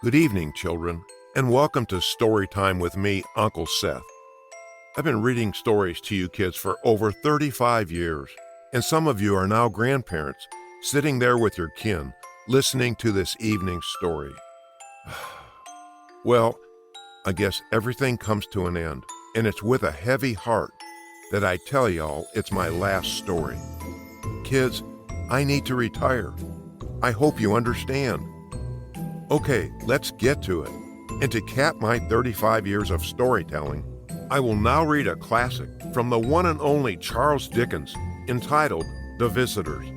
Good evening, children, and welcome to Story Time with me, Uncle Seth. I've been reading stories to you kids for over 35 years, and some of you are now grandparents, sitting there with your kin, listening to this evening's story. Well, I guess everything comes to an end, and it's with a heavy heart that I tell y'all it's my last story. Kids, I need to retire. I hope you understand. Okay, let's get to it. And to cap my 35 years of storytelling, I will now read a classic from the one and only Charles Dickens entitled The Visitors.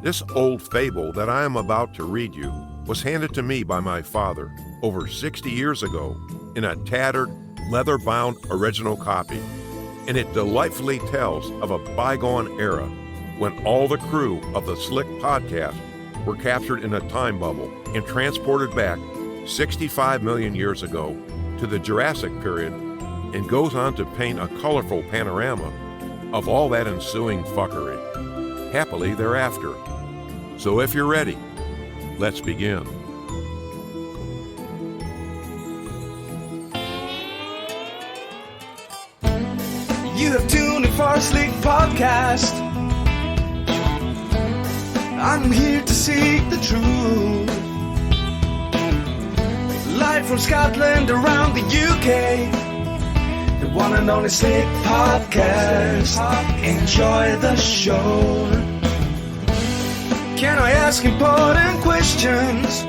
This old fable that I am about to read you was handed to me by my father over 60 years ago in a tattered, leather-bound original copy, and it delightfully tells of a bygone era when all the crew of the Slick podcast were captured in a time bubble and transported back 65 million years ago to the Jurassic period, and goes on to paint a colorful panorama of all that ensuing fuckery, happily thereafter. So if you're ready, let's begin. You have tuned in for a Slick podcast. I'm here to seek the truth. Live from Scotland around the UK. The one and only Slick podcast. Enjoy the show. Can I ask important questions?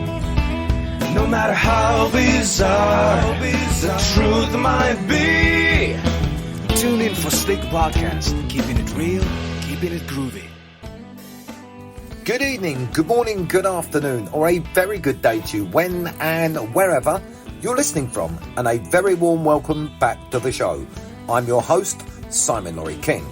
No matter how bizarre the truth might be. Tune in for Slick Podcast. Keeping it real, keeping it groovy. Good evening, good morning, good afternoon, or a very good day to you when and wherever you're listening from, and a very warm welcome back to the show. I'm your host, Simon Laurie King.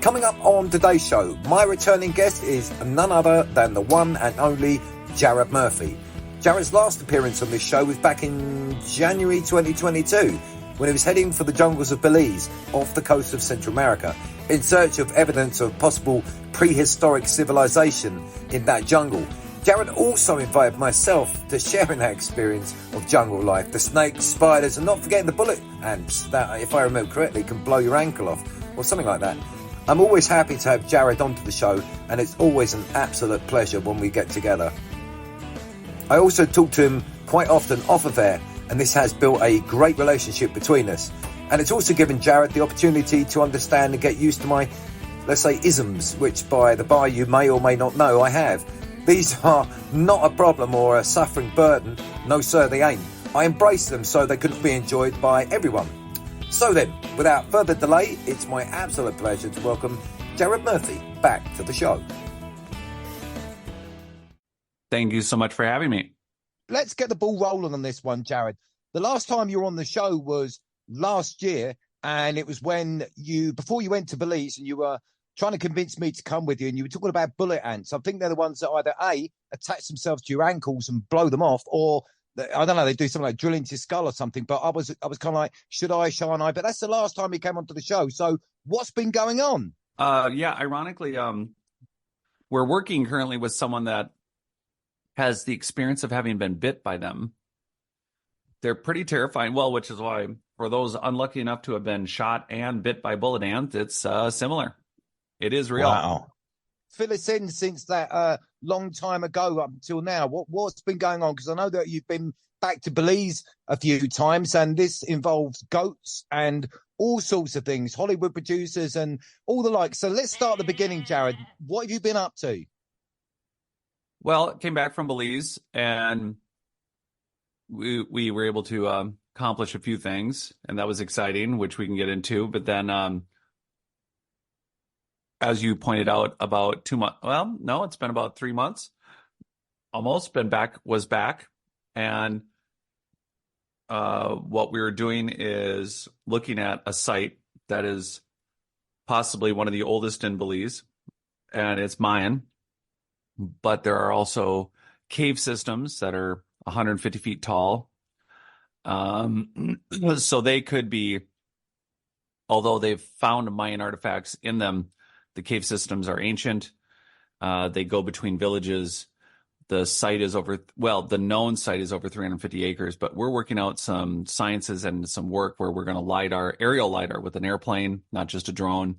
Coming up on today's show, my returning guest is none other than the one and only Jared Murphy. Jared's last appearance on this show was back in January 2022, when he was heading for the jungles of Belize off the coast of Central America in search of evidence of possible prehistoric civilization in that jungle. Jared also invited myself to share in that experience of jungle life, the snakes, spiders, and not forgetting the bullet ants that, if I remember correctly, can blow your ankle off or something like that. I'm always happy to have Jared onto the show, and it's always an absolute pleasure when we get together. I also talk to him quite often off of air, and this has built a great relationship between us. And it's also given Jared the opportunity to understand and get used to my, let's say, isms, which by the by you may or may not know I have. These are not a problem or a suffering burden. No sir, they ain't. I embrace them so they could be enjoyed by everyone. So then, without further delay, it's my absolute pleasure to welcome Jared Murphy back to the show. Thank you so much for having me. Let's get the ball rolling on this one, Jared. The last time you were on the show was last year, and it was when before you went to Belize, and you were trying to convince me to come with you, and you were talking about bullet ants. I think they're the ones that either A, attach themselves to your ankles and blow them off, or I don't know, they do something like drill into your skull or something. But I was kind of like, shall I? But that's the last time you came onto the show. So what's been going on? Ironically, we're working currently with someone that has the experience of having been bit by them. They're pretty terrifying. Well, which is why for those unlucky enough to have been shot and bit by bullet ants, it's similar. It is real. Wow. Fill us in since that long time ago up until now. What's been going on? Because I know that you've been back to Belize a few times, and this involves goats and all sorts of things, Hollywood producers and all the like. So let's start at the beginning, Jared. What have you been up to? Well, came back from Belize, and we were able to accomplish a few things, and that was exciting, which we can get into. But then, as you pointed out, about 2 months, well, no, it's been about 3 months, almost was back. And what we were doing is looking at a site that is possibly one of the oldest in Belize, and it's Mayan. But there are also cave systems that are 150 feet tall. So they could be, although they've found Mayan artifacts in them, the cave systems are ancient. They go between villages. The site is the known site is over 350 acres, but we're working out some sciences and some work where we're going to aerial LiDAR with an airplane, not just a drone.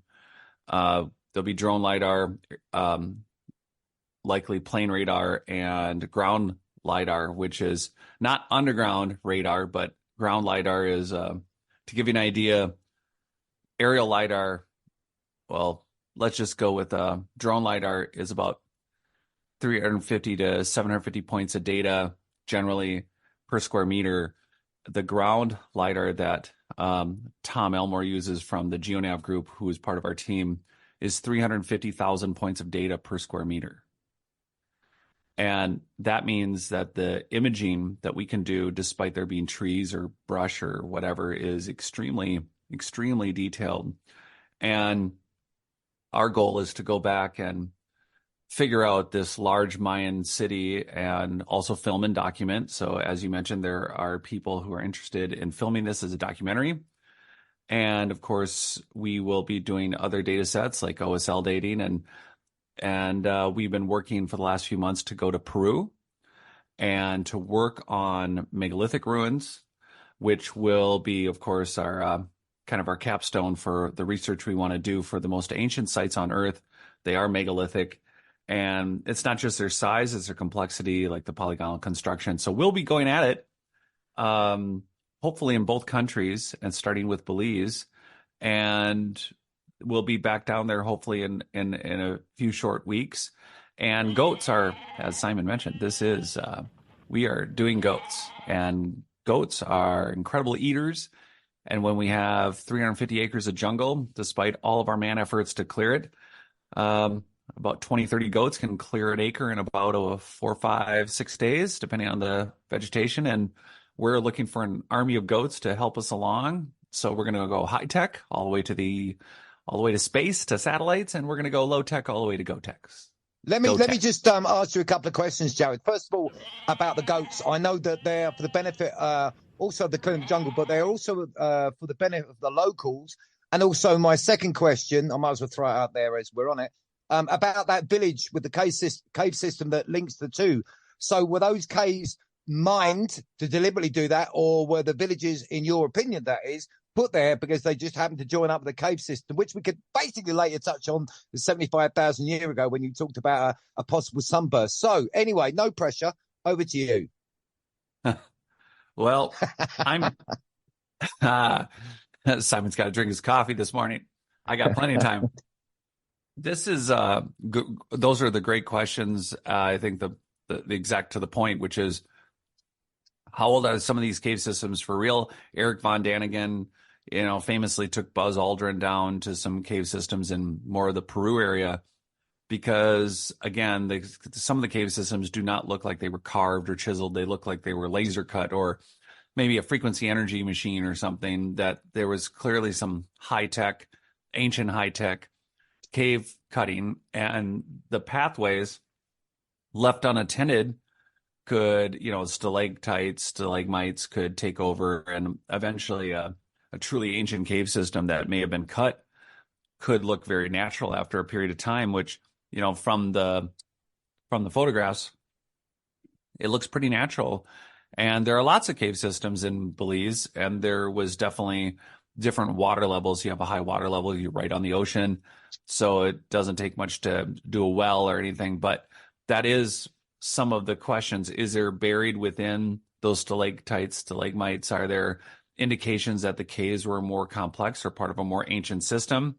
There'll be drone LiDAR, likely plane radar, and ground LiDAR, which is not underground radar, but ground LiDAR is, to give you an idea, aerial LiDAR, well, let's just go with drone LiDAR is about 350 to 750 points of data generally per square meter. The ground LiDAR that Tom Elmore uses from the GeoNav group, who is part of our team, is 350,000 points of data per square meter. And that means that the imaging that we can do, despite there being trees or brush or whatever, is extremely, extremely detailed. And our goal is to go back and figure out this large Mayan city and also film and document. So as you mentioned, there are people who are interested in filming this as a documentary. And of course, we will be doing other data sets like OSL dating. And we've been working for the last few months to go to Peru and to work on megalithic ruins, which will be, of course, our kind of our capstone for the research we want to do for the most ancient sites on Earth. They are megalithic. And it's not just their size, it's their complexity, like the polygonal construction. So we'll be going at it, hopefully in both countries and starting with Belize. And we'll be back down there hopefully in a few short weeks. And goats are, as Simon mentioned, we are doing goats. And goats are incredible eaters. And when we have 350 acres of jungle, despite all of our man efforts to clear it, about 20, 30 goats can clear an acre in about 4, 5, 6 days, depending on the vegetation. And we're looking for an army of goats to help us along. So we're going to go high tech all the way to space, to satellites, and we're going to go low tech all the way to GoTechs. Let me just ask you a couple of questions, Jared. First of all, about the goats. I know that they're for the benefit also of the clearing the jungle, but they're also for the benefit of the locals. And also my second question, I might as well throw it out there as we're on it, about that village with the cave system that links the two. So were those caves mined to deliberately do that, or were the villages, in your opinion, that is, put there because they just happened to join up with the cave system, which we could basically later touch on 75,000 years ago when you talked about a possible sunburst. So anyway, no pressure. Over to you. Well, Simon's got to drink his coffee this morning. I got plenty of time. This is those are the great questions. I think the exact to the point, which is how old are some of these cave systems for real? Eric von Daniken, famously took Buzz Aldrin down to some cave systems in more of the Peru area because, again, some of the cave systems do not look like they were carved or chiseled. They look like they were laser cut or maybe a frequency energy machine or something, that there was clearly some ancient high-tech cave cutting, and the pathways left unattended could, stalactites, stalagmites could take over, and eventually a truly ancient cave system that may have been cut could look very natural after a period of time, which, from the photographs, it looks pretty natural. And there are lots of cave systems in Belize, and there was definitely different water levels. You have a high water level, you're right on the ocean, so it doesn't take much to do a well or anything. But that is some of the questions. Is there buried within those stalactites, stalagmites, are there indications that the caves were more complex or part of a more ancient system?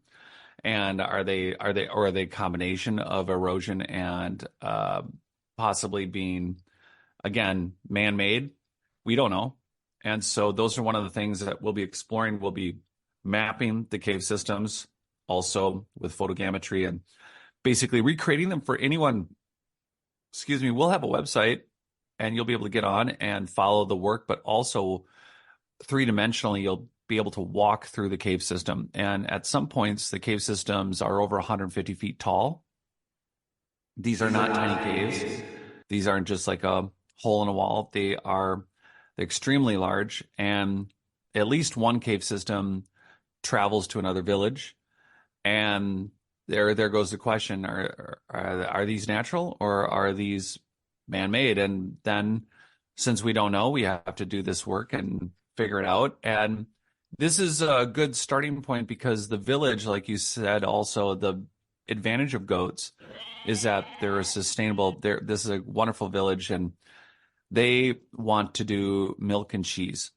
And are they a combination of erosion and possibly being, again, man-made? We don't know. And so those are one of the things that we'll be exploring. We'll be mapping the cave systems also with photogrammetry and basically recreating them for anyone. We'll have a website and you'll be able to get on and follow the work, but also three-dimensionally, you'll be able to walk through the cave system. And at some points, the cave systems are over 150 feet tall. These are not tiny caves. These aren't just like a hole in a wall. They're extremely large, and at least one cave system travels to another village. And there goes the question: Are these natural, or are these man-made. And then since we don't know, we have to do this work and figure it out. And this is a good starting point because the village, like you said, also the advantage of goats is that they're a sustainable, this is a wonderful village, and they want to do milk and cheese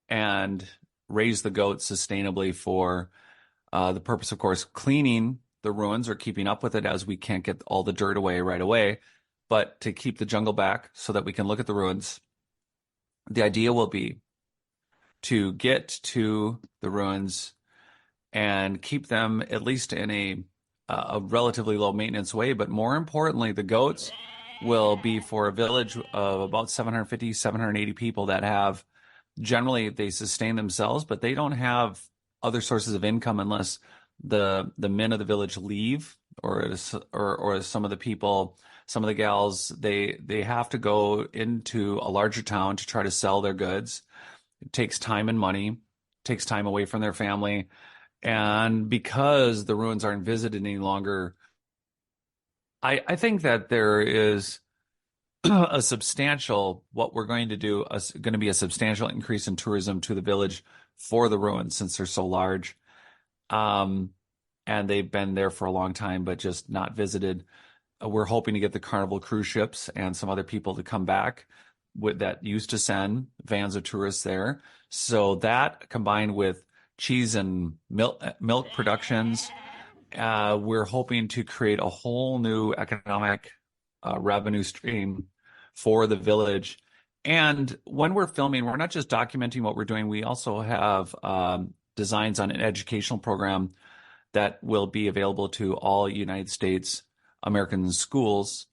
and raise the goats sustainably for the purpose, of course, cleaning the ruins or keeping up with it, as we can't get all the dirt away right away, but to keep the jungle back so that we can look at the ruins. The idea will be to get to the ruins and keep them at least in a relatively low maintenance way. But more importantly, the goats will be for a village of about 750, 780 people that have, generally they sustain themselves, but they don't have other sources of income unless the men of the village leave, or some of the people, some of the gals, they have to go into a larger town to try to sell their goods. It takes time and money, takes time away from their family. And because the ruins aren't visited any longer, I think that there is a substantial, what we're going to do, going to be a substantial increase in tourism to the village for the ruins since they're so large. And they've been there for a long time, but just not visited. We're hoping to get the Carnival cruise ships and some other people to come back that used to send vans of tourists there. So that combined with cheese and milk productions, we're hoping to create a whole new economic revenue stream for the village. And when we're filming, we're not just documenting what we're doing. We also have designs on an educational program that will be available to all United States American schools,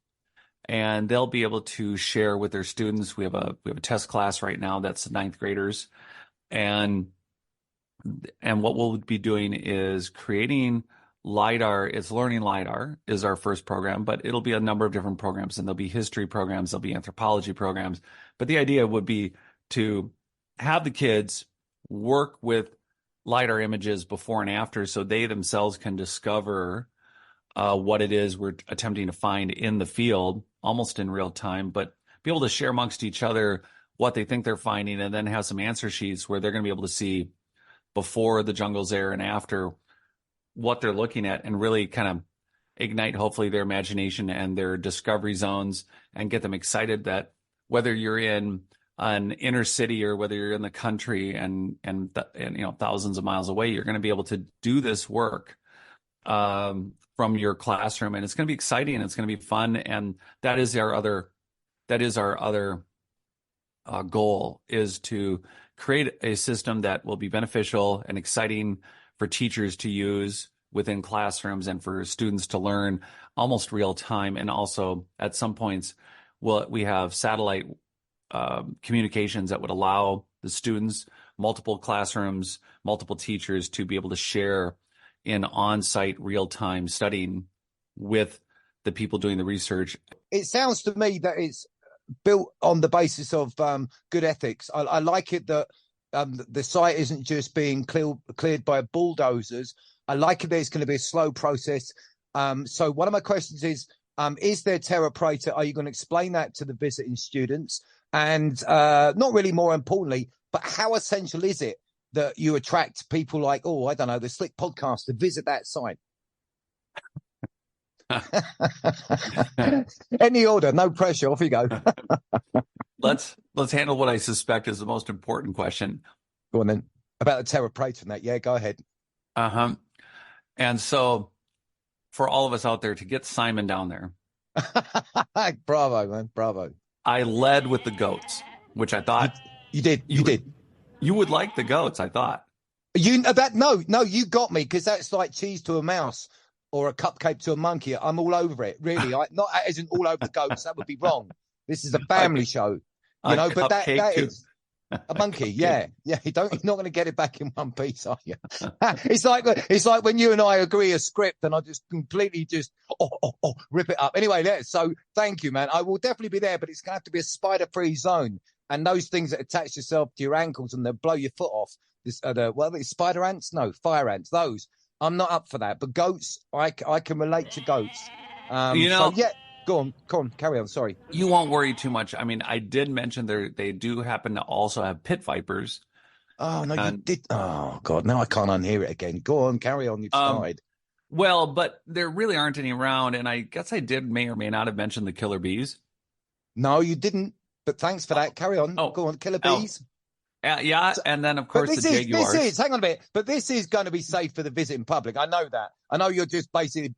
and they'll be able to share with their students. We have a test class right now that's ninth graders, and what we'll be doing is creating LiDAR. It's learning LiDAR is our first program, but it'll be a number of different programs, and there'll be history programs, there'll be anthropology programs. But the idea would be to have the kids work with LiDAR images before and after so they themselves can discover what it is we're attempting to find in the field almost in real time, but be able to share amongst each other what they think they're finding, and then have some answer sheets where they're going to be able to see before the jungle's there and after what they're looking at, and really kind of ignite hopefully their imagination and their discovery zones and get them excited that whether you're in an inner city or whether you're in the country and thousands of miles away, you're going to be able to do this work from your classroom, and it's going to be exciting. It's going to be fun, and that is our other goal, is to create a system that will be beneficial and exciting for teachers to use within classrooms and for students to learn almost real time. And also at some points, we have satellite communications that would allow the students, multiple classrooms, multiple teachers to be able to share in on-site real-time studying with the people doing the research. It sounds to me that it's built on the basis of good ethics. I like it that the site isn't just being cleared by bulldozers. I like it that it's going to be a slow process. So one of my questions is there terra preta? Are you going to explain that to the visiting students? And not really more importantly, but how essential is it that you attract people like, the Slick Podcast to visit that site? Any order, no pressure. Off you go. Let's handle what I suspect is the most important question. Go on then. About the terra preta and that. Yeah, go ahead. And so for all of us out there, to get Simon down there. Bravo, man. Bravo. I led with the goats, which I thought you did. You would like the goats, I thought. You got me, because that's like cheese to a mouse or a cupcake to a monkey. I'm all over it, really. Not as in all over the goats. That would be wrong. This is a family show, But that is a monkey. Yeah. You're not going to get it back in one piece, are you? It's like when you and I agree a script, and I just completely rip it up. Anyway, so thank you, man. I will definitely be there, but it's going to have to be a spider-free zone. And those things that attach yourself to your ankles and they'll blow your foot off. Spider ants? No, fire ants. Those. I'm not up for that. But goats, I can relate to goats. Go Go on, carry on. Sorry. You won't worry too much. I mean, I did mention they do happen to also have pit vipers. Oh no, you And did. Oh God, now I can't unhear it again. Go on, carry on. You've started. well, but there really aren't any around, and I guess I may or may not have mentioned the killer bees. No, you didn't. But thanks for that. Carry on. Oh. Go on, killer bees. Yeah, and then of course But the jaguars. hang on a bit. But this is going to be safe for the visiting public. I know that. I know you're just basically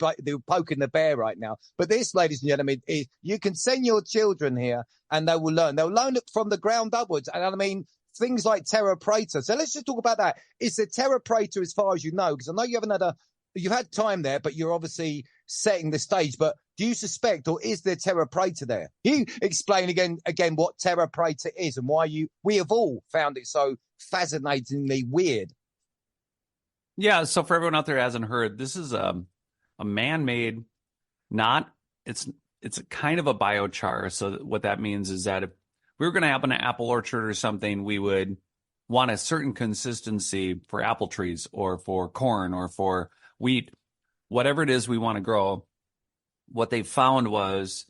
poking the bear right now. But this, ladies and gentlemen, is you can send your children here and they will learn. They'll learn it from the ground upwards. And I mean, things like terra preta. So let's just talk about that. Is the terra preta, as far as you know, because I know you've had time there, but you're obviously setting the stage. But do you suspect, or is there terra preta there? You explain again what terra preta is and why we have all found it so fascinatingly weird. Yeah, so for everyone out there who hasn't heard, this is a man-made, it's a kind of a biochar. So what that means is that if we were going to have an apple orchard or something, we would want a certain consistency for apple trees or for corn or for wheat, whatever it is we want to grow. What they found was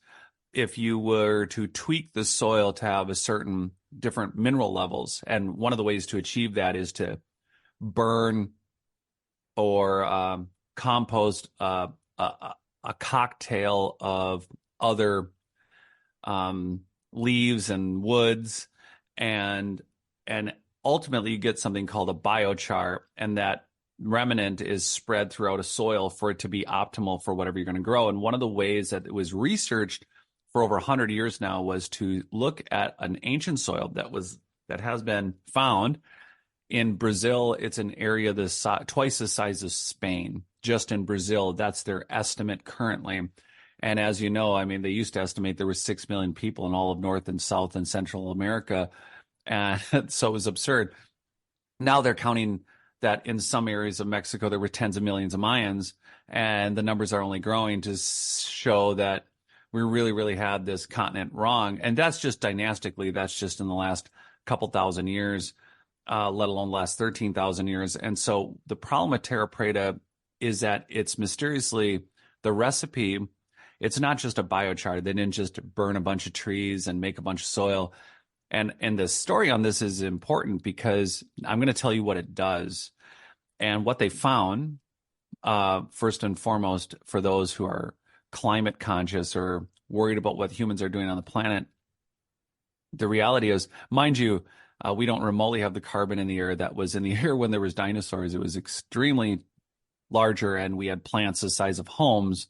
if you were to tweak the soil to have a certain different mineral levels, and one of the ways to achieve that is to burn or compost a cocktail of other leaves and woods, and ultimately you get something called a biochar, and that remnant is spread throughout a soil for it to be optimal for whatever you're going to grow. And one of the ways that it was researched for over 100 years now was to look at an ancient soil that has been found in Brazil. It's an area twice the size of Spain, just in Brazil. That's their estimate currently. And as you know, I mean, they used to estimate there were 6 million people in all of North and South and Central America. And so it was absurd. Now they're counting that in some areas of Mexico, there were tens of millions of Mayans, and the numbers are only growing to show that we really, really had this continent wrong. And that's just dynastically, that's just in the last couple thousand years. Let alone last 13,000 years. And so the problem with terra preta is that it's mysteriously the recipe. It's not just a biochar. They didn't just burn a bunch of trees and make a bunch of soil. And the story on this is important because I'm going to tell you what it does. And what they found, first and foremost, for those who are climate conscious or worried about what humans are doing on the planet, the reality is, mind you, we don't remotely have the carbon in the air that was in the air when there was dinosaurs. It was extremely larger, and we had plants the size of homes.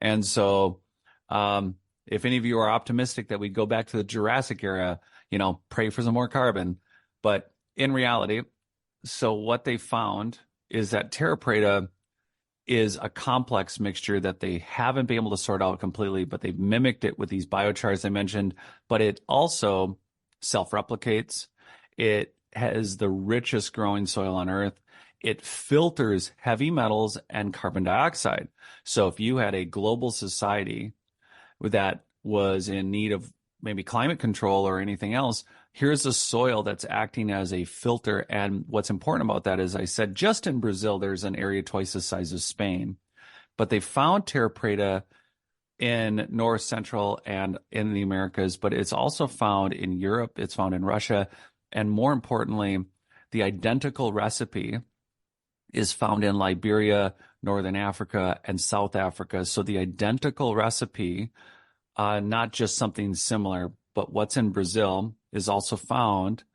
And so if any of you are optimistic that we go back to the Jurassic era, pray for some more carbon. But in reality, so what they found is that terra preta is a complex mixture that they haven't been able to sort out completely, but they've mimicked it with these biochars I mentioned. But it also self-replicates. It has the richest growing soil on Earth. It filters heavy metals and carbon dioxide. So if you had a global society that was in need of maybe climate control or anything else, here's a soil that's acting as a filter. And what's important about that is, I said, just in Brazil, there's an area twice the size of Spain. But they found terra preta in North, Central, and in the Americas, but it's also found in Europe, it's found in Russia, and more importantly, the identical recipe is found in Liberia, Northern Africa, and South Africa. So the identical recipe, not just something similar, but what's in Brazil is also found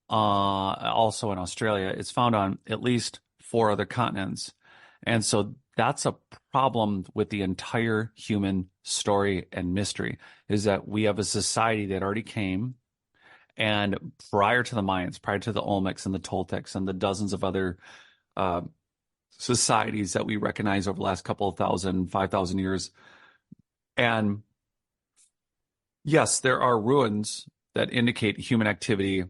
also in Australia. It's found on at least 4 other continents. And so that's a problem with the entire human story and mystery, is that we have a society that already came, and prior to the Mayans, prior to the Olmecs and the Toltecs and the dozens of other societies that we recognize over the last couple of 5,000 years. And yes, there are ruins that indicate human activity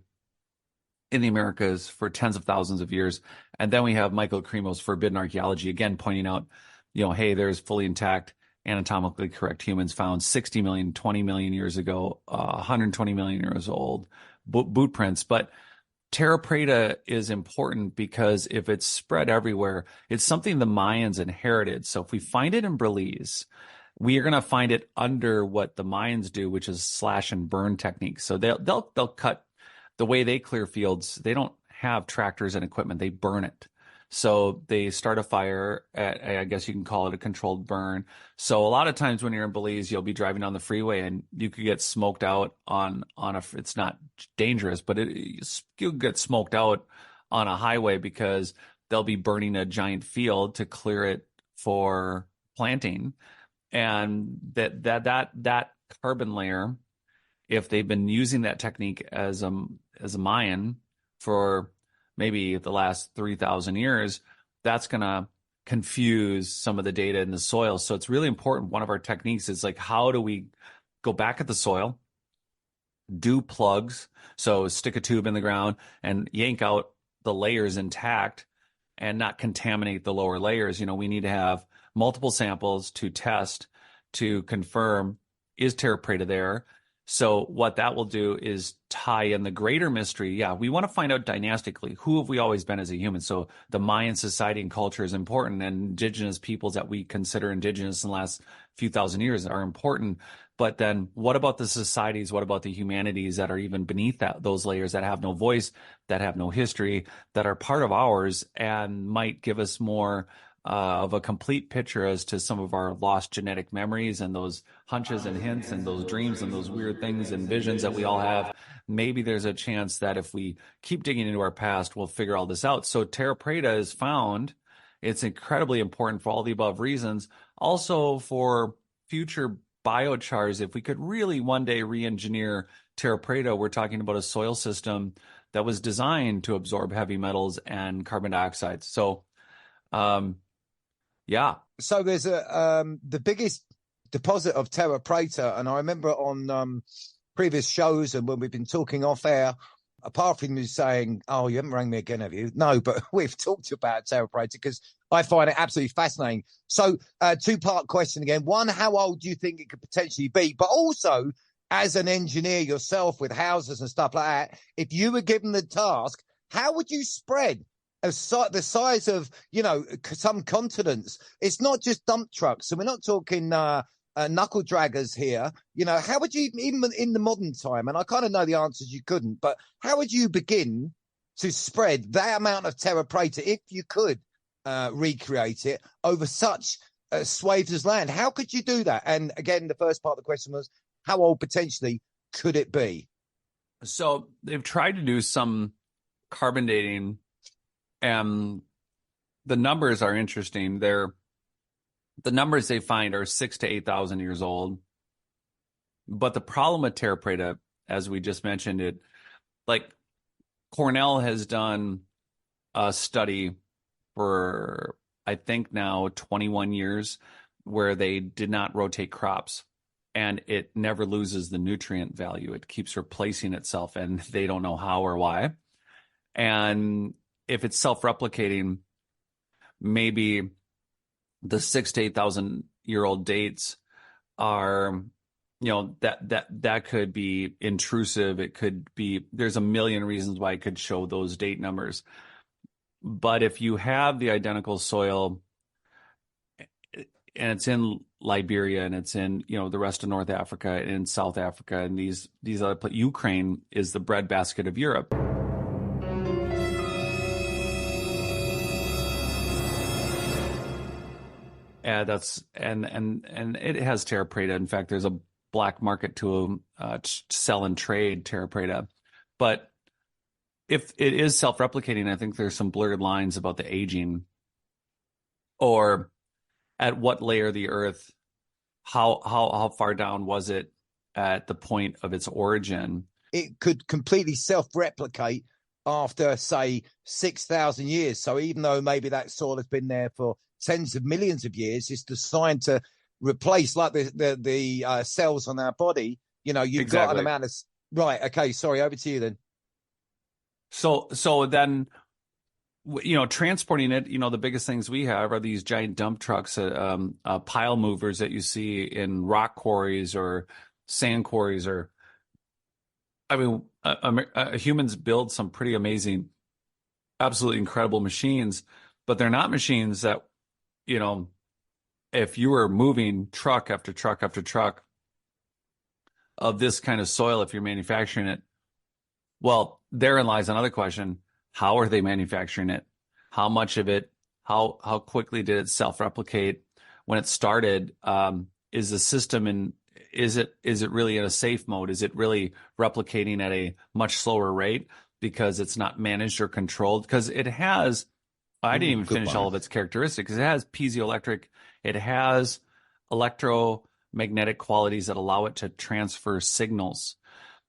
in the Americas for tens of thousands of years. And then we have Michael Cremo's Forbidden Archaeology, again, pointing out, hey, there's fully intact, anatomically correct humans found 60 million, 20 million years ago, 120 million years old, boot prints. But terra preta is important because if it's spread everywhere, it's something the Mayans inherited. So if we find it in Belize, we are going to find it under what the Mayans do, which is slash and burn techniques. So they'll cut the way they clear fields. They don't have tractors and equipment. They burn it. So they start a fire at, I guess you can call it a controlled burn. So a lot of times when you're in Belize, you'll be driving down the freeway and you could get smoked out on it's not dangerous, but you'll get smoked out on a highway because they'll be burning a giant field to clear it for planting. And that carbon layer, if they've been using that technique as a Mayan for maybe the last 3,000 years, that's going to confuse some of the data in the soil. So it's really important. One of our techniques is like, how do we go back at the soil, do plugs, so stick a tube in the ground and yank out the layers intact and not contaminate the lower layers. We need to have multiple samples to test to confirm, is Terra preta there? So what that will do is tie in the greater mystery. Yeah, we want to find out dynastically, who have we always been as a human? So the Mayan society and culture is important, and indigenous peoples that we consider indigenous in the last few thousand years are important. But then what about the societies? What about the humanities that are even beneath those layers, that have no voice, that have no history, that are part of ours and might give us more of a complete picture as to some of our lost genetic memories and those hunches and hints and those dreams and those weird things and visions that we all have. Maybe there's a chance that if we keep digging into our past, we'll figure all this out. So Terra preta is found. It's incredibly important for all the above reasons. Also for future biochars, if we could really one day re-engineer Terra preta, we're talking about a soil system that was designed to absorb heavy metals and carbon dioxide. So, yeah. So there's the biggest deposit of Terra preta, and I remember on previous shows and when we've been talking off air, apart from you saying, "Oh, you haven't rang me again, have you?" No, but we've talked about Terra preta because I find it absolutely fascinating. So, two-part question again. One, how old do you think it could potentially be? But also, as an engineer yourself with houses and stuff like that, if you were given the task, how would you spread the size of, some continents? It's not just dump trucks. So we're not talking knuckle draggers here. How would you, even in the modern time, and I kind of know the answers you couldn't, but how would you begin to spread that amount of Terra preta, if you could recreate it over such swathes of land? How could you do that? And again, the first part of the question was, how old potentially could it be? So they've tried to do some carbon dating, and the numbers are interesting. The numbers they find are 6,000 to 8,000 years old. But the problem with Terra preta, as we just mentioned it, like Cornell has done a study for, I think now 21 years, where they did not rotate crops, and it never loses the nutrient value. It keeps replacing itself, and they don't know how or why. And if it's self-replicating, maybe the 6,000 to 8,000 year old dates are, that could be intrusive. It could be, there's a million reasons why it could show those date numbers. But if you have the identical soil, and it's in Liberia, and it's in, the rest of North Africa and in South Africa, and these other places, Ukraine is the breadbasket of Europe. And and it has Terra preta. In fact, there's a black market to sell and trade Terra preta. But if it is self-replicating, I think there's some blurred lines about the aging, or at what layer of the earth, how far down was it at the point of its origin. It could completely self-replicate after, say, 6,000 years. So even though maybe that soil has been there for tens of millions of years, it's designed to replace, like the cells on our body. You've Exactly. got an amount of... Right, okay, sorry, over to you then. So then, transporting it, the biggest things we have are these giant dump trucks, pile movers that you see in rock quarries or sand quarries, or, humans build some pretty amazing, absolutely incredible machines, but they're not machines that, if you were moving truck after truck after truck of this kind of soil, if you're manufacturing it, well, therein lies another question. How are they manufacturing it? How much of it? How quickly did it self-replicate when it started? Is the system is it really in a safe mode? Is it really replicating at a much slower rate because it's not managed or controlled? Because it has, I didn't even finish all of its characteristics. It has piezoelectric, it has electromagnetic qualities that allow it to transfer signals.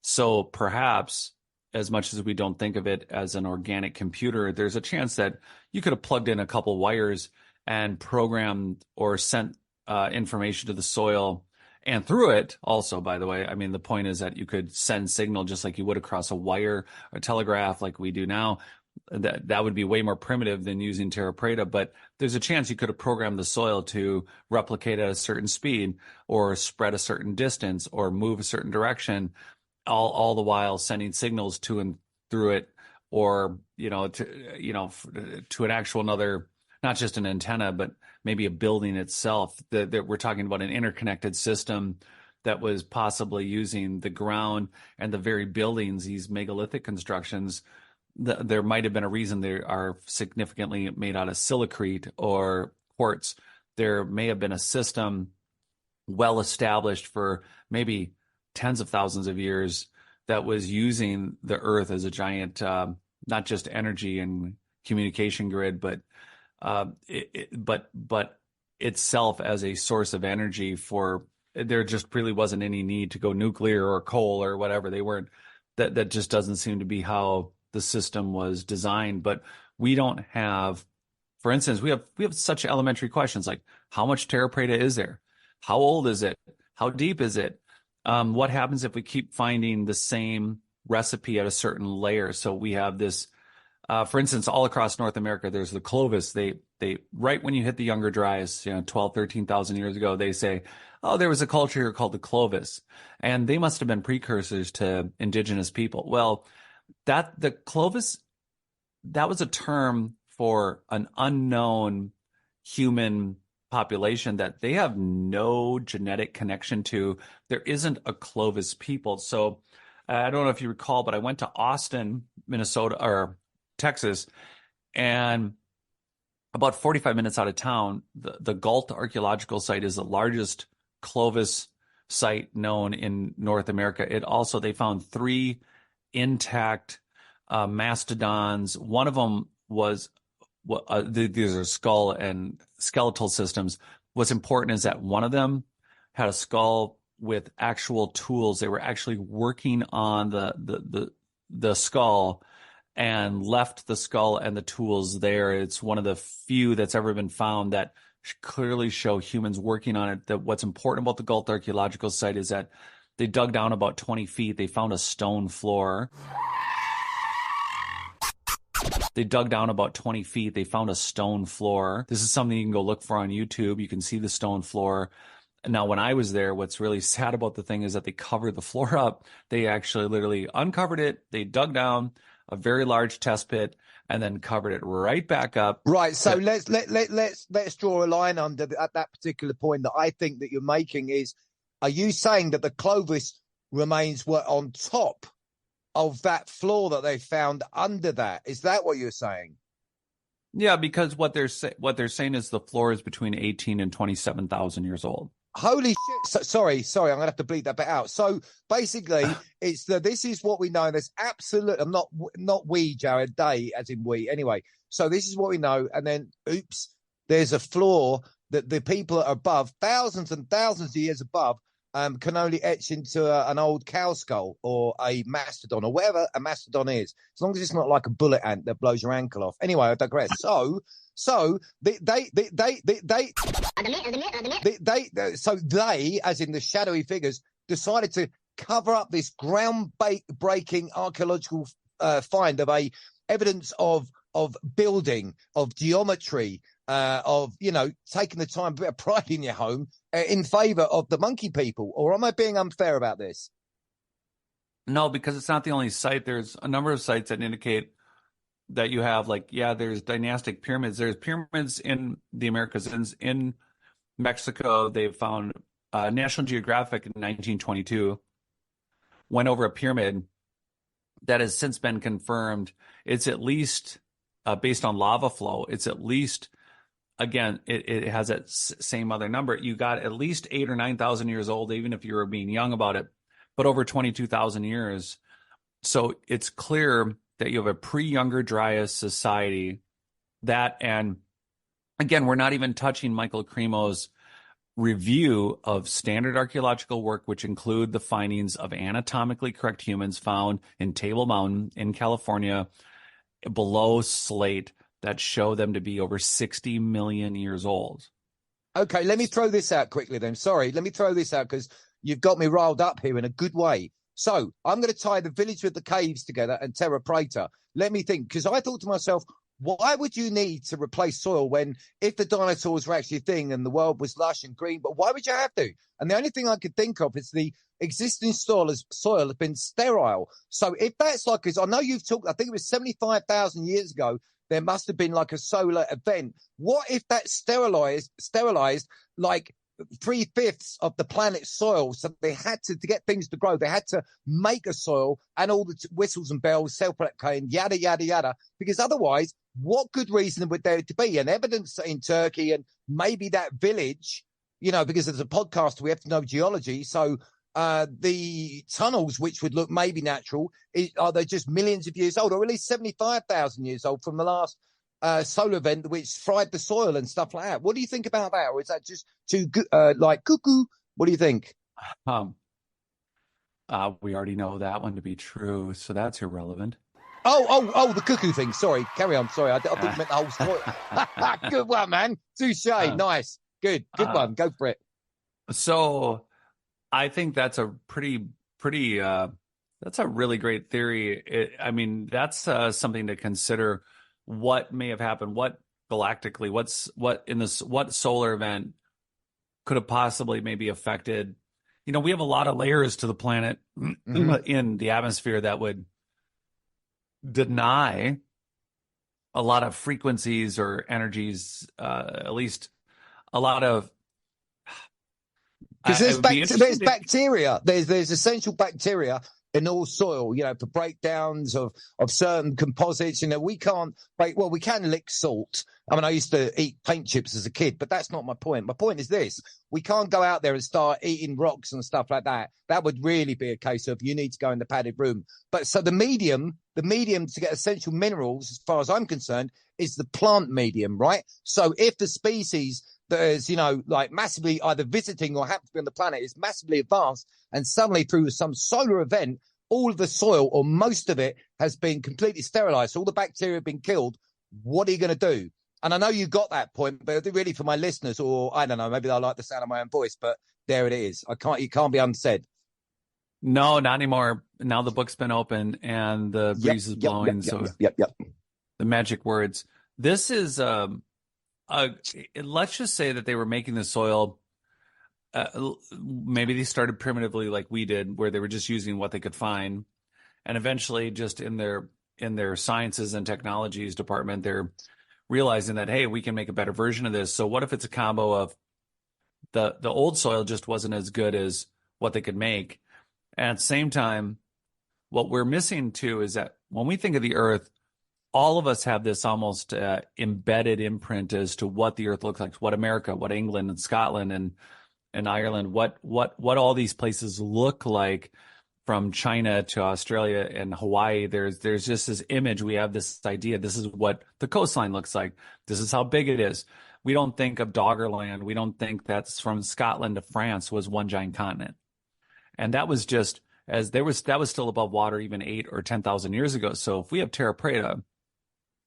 So perhaps, as much as we don't think of it as an organic computer, there's a chance that you could have plugged in a couple wires and programmed or sent information to the soil and through it also, by the way. I mean, the point is that you could send signal just like you would across a wire, a telegraph like we do now. That would be way more primitive than using Terra Preta, but there's a chance you could have programmed the soil to replicate at a certain speed or spread a certain distance or move a certain direction, all the while sending signals to and through it, or to an actual another, not just an antenna, but maybe a building itself. That we're talking about an interconnected system that was possibly using the ground and the very buildings, these megalithic constructions. There might have been a reason they are significantly made out of silicrete or quartz. There may have been a system well established for maybe tens of thousands of years that was using the earth as a giant, not just energy and communication grid, but itself as a source of energy. For there just really wasn't any need to go nuclear or coal or whatever. They weren't. That just doesn't seem to be how the system was designed. But we don't have, for instance, we have such elementary questions like, how much Terra Preta is there? How old is it? How deep is it? What happens if we keep finding the same recipe at a certain layer? So we have this, for instance, all across North America, there's the Clovis. They right when you hit the Younger Dryas, 12, 13,000 years ago, they say, oh, there was a culture here called the Clovis, and they must have been precursors to indigenous people. Well, the Clovis, that was a term for an unknown human population that they have no genetic connection to. There isn't a Clovis people. So I don't know if you recall, but I went to Austin, Minnesota, or Texas, and about 45 minutes out of town, the Galt archaeological site is the largest Clovis site known in North America. They found 3 intact mastodons. One of them was, these are skull and skeletal systems. What's important is that one of them had a skull with actual tools. They were actually working on the skull and left the skull and the tools there. It's one of the few that's ever been found that clearly show humans working on it. That what's important about the Galt archaeological site is that they dug down about 20 feet. They found a stone floor. They dug down about 20 feet. They found a stone floor. This is something you can go look for on YouTube. You can see the stone floor. Now, when I was there, what's really sad about the thing is that they covered the floor up. They actually literally uncovered it. They dug down a very large test pit and then covered it right back up. Right. So let's draw a line under at that particular point that I think that you're making is, are you saying that the Clovis remains were on top of that floor that they found under that? Is that what you're saying? Yeah, because what they're saying is the floor is between 18 and 27,000 years old. Holy shit. Sorry, I'm going to have to bleed that bit out. So basically, it's this is what we know. There's absolute, I'm not we, Jared, they, as in we. Anyway, so this is what we know. And then, oops, there's a floor that the people above, thousands and thousands of years above, can only etch into an old cow skull or a mastodon or whatever a mastodon is, as long as it's not like a bullet ant that blows your ankle off. Anyway, I digress. So they, as in the shadowy figures, decided to cover up this ground-breaking archaeological find of a evidence of building, of geometry, of taking the time, a bit of pride in your home, in favor of the monkey people. Or am I being unfair about this? No, because it's not the only site. There's a number of sites that indicate that you have, there's dynastic pyramids. There's pyramids in the Americas, in Mexico, they found National Geographic in 1922 went over a pyramid that has since been confirmed. It's at least based on lava flow. It's at least, again, it has that same other number. You got at least 8,000 or 9,000 years old, even if you were being young about it, but over 22,000 years. So it's clear that you have a pre-Younger Dryas society. That, and again, we're not even touching Michael Cremo's review of standard archaeological work, which include the findings of anatomically correct humans found in Table Mountain in California below slate that show them to be over 60 million years old. Okay, let me throw this out quickly then. Sorry, let me throw this out because you've got me riled up here in a good way. So I'm going to tie the village with the caves together and Terra Preta. Let me think, because I thought to myself, why would you need to replace soil when, if the dinosaurs were actually a thing and the world was lush and green, but why would you have to? And the only thing I could think of is the existing soil has been sterile. So if that's like, because I know you've talked, I think it was 75,000 years ago, there must have been like a solar event. What if that sterilized like 3/5 of the planet's soil? So they had to get things to grow, they had to make a soil and all the whistles and bells, self-replicating, yada, yada, yada, because otherwise, what good reason would there to be? And evidence in Turkey and maybe that village, because as a podcast, we have to know geology. So the tunnels, which would look maybe natural, are they just millions of years old, or at least 75,000 years old from the last solar event which fried the soil and stuff like that? What do you think about that? Or is that just too like cuckoo? What do you think? We already know that one to be true, so that's irrelevant. Oh, the cuckoo thing. Sorry, carry on. Sorry, I thought you meant the whole story. Good one, man. Touche. Nice. Good one. Go for it. So I think that's a pretty, that's a really great theory. That's something to consider. What may have happened, what galactically, what solar event could have possibly maybe affected. We have a lot of layers to the planet in the atmosphere that would deny a lot of frequencies or energies, at least a lot of, because there's bacteria, there's essential bacteria in all soil, for breakdowns of certain composites. We can't we can lick salt. I used to eat paint chips as a kid, but that's not my point. My point is this: we can't go out there and start eating rocks and stuff like that. That would really be a case of you need to go in the padded room. But so the medium to get essential minerals, as far as I'm concerned, is the plant medium, right? So if the species that is, massively either visiting or happens to be on the planet is massively advanced, and suddenly through some solar event, all of the soil or most of it has been completely sterilized, so all the bacteria have been killed, what are you going to do? And I know you got that point, but really for my listeners, or I don't know, maybe they'll like the sound of my own voice, but there it is. It can't be unsaid. No, not anymore. Now the book's been open and the breeze is blowing. Yep. The magic words. This is, let's just say that they were making the soil. Maybe they started primitively like we did, where they were just using what they could find. And eventually just in their sciences and technologies department, they're realizing that, hey, we can make a better version of this. So what if it's a combo of the old soil just wasn't as good as what they could make? And at the same time, what we're missing too is that when we think of the Earth, all of us have this almost embedded imprint as to what the Earth looks like, what America, what England and Scotland and Ireland, what all these places look like, from China to Australia and Hawaii. There's just this image. We have this idea. This is what the coastline looks like. This is how big it is. We don't think of Doggerland. We don't think that's from Scotland to France was one giant continent. And that was just that was still above water even 8,000 or 10,000 years ago. So if we have Terra Preta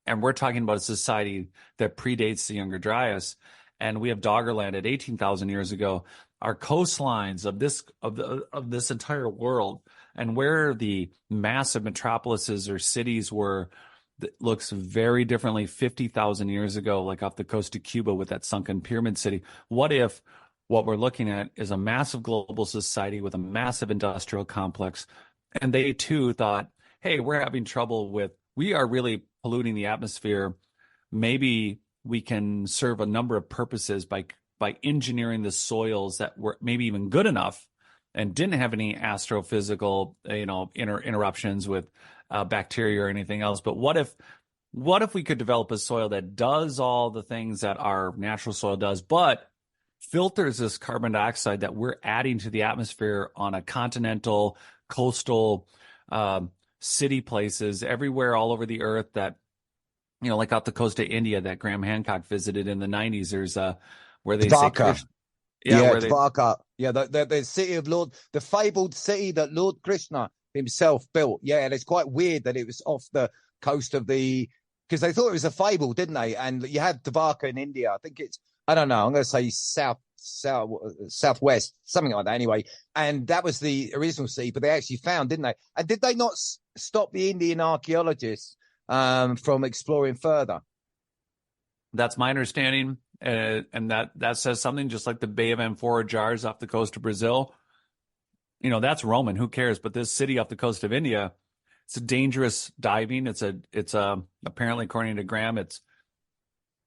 and we're talking about a society that predates the Younger Dryas, and we have Doggerland at 18,000 years ago, our coastlines of this entire world and where the massive metropolises or cities were, that looks very differently 50,000 years ago, like off the coast of Cuba with that sunken pyramid city. What if what we're looking at is a massive global society with a massive industrial complex, and they too thought, hey, we're having trouble we are really polluting the atmosphere. Maybe we can serve a number of purposes by by engineering the soils that were maybe even good enough and didn't have any astrophysical, interruptions with bacteria or anything else. But what if we could develop a soil that does all the things that our natural soil does, but filters this carbon dioxide that we're adding to the atmosphere on a continental, coastal, city places everywhere all over the earth that, like out the coast of India that Graham Hancock visited in the 90s. There's where they say Dvarka. Dvarka. The city of the fabled city that Lord Krishna himself built. Yeah, and it's quite weird that it was off the coast of because they thought it was a fable, didn't they? And you had Dvarka in India. I think I don't know, I'm going to say southwest, something like that anyway. And that was the original city, but they actually found, didn't they? And did they not stop the Indian archaeologists from exploring further? That's my understanding. And that says something, just like the Bay of Amphora jars off the coast of Brazil. That's Roman. Who cares? But this city off the coast of India, it's a dangerous diving. It's apparently, according to Graham, it's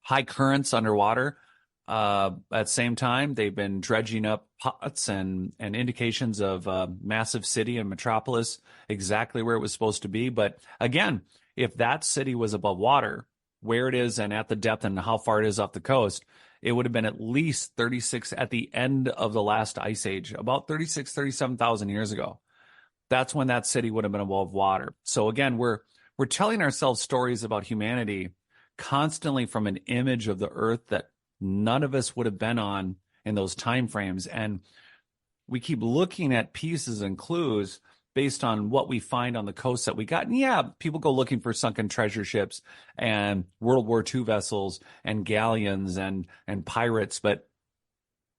high currents underwater. At the same time, they've been dredging up pots and indications of massive city and metropolis exactly where it was supposed to be. But again, if that city was above water, where it is and at the depth and how far it is off the coast, it would have been at least 36 at the end of the last ice age, about 37,000 years ago. That's when that city would have been above water. So again, we're telling ourselves stories about humanity constantly from an image of the earth that none of us would have been on in those time frames. And we keep looking at pieces and clues based on what we find on the coast that we got. And yeah, people go looking for sunken treasure ships and World War II vessels and galleons and pirates, but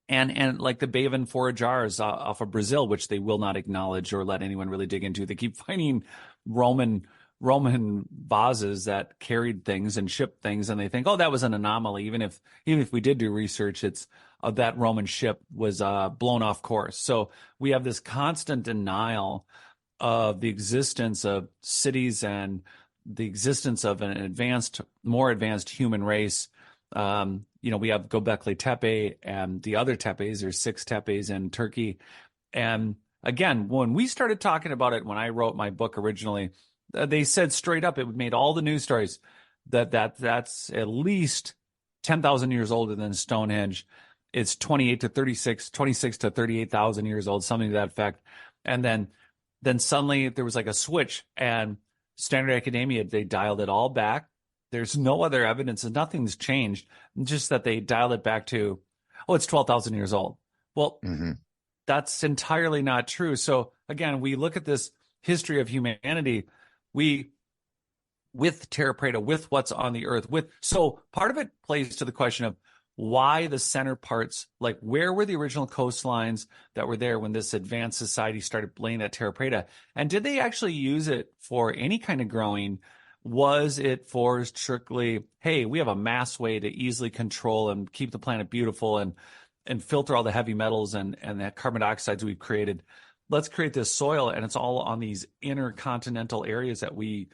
and like the Bay of Amphora jars off of Brazil, which they will not acknowledge or let anyone really dig into. They keep finding Roman vases that carried things and shipped things, and they think, oh, that was an anomaly. Even if we did do research, it's that Roman ship was blown off course. So we have this constant denial of the existence of cities and the existence of an more advanced human race. We have Göbekli Tepe and the other tepes. There's 6 tepes in Turkey. And again, when we started talking about it, when I wrote my book originally, they said straight up, it made all the news stories that's at least 10,000 years older than Stonehenge. It's 26 to 38,000 years old, something to that effect. And then suddenly there was like a switch, and Standard Academia, they dialed it all back. There's no other evidence, and nothing's changed, just that they dialed it back to, it's 12,000 years old. Well, That's entirely not true. So again, we look at this history of humanity, with Terra Preta, with what's on the earth, so part of it plays to the question of why the center parts, like where were the original coastlines that were there when this advanced society started laying that Terra Preta? And did they actually use it for any kind of growing? Was it for strictly, hey, we have a mass way to easily control and keep the planet beautiful and filter all the heavy metals and the carbon dioxides we've created? Let's create this soil, and it's all on these intercontinental areas that we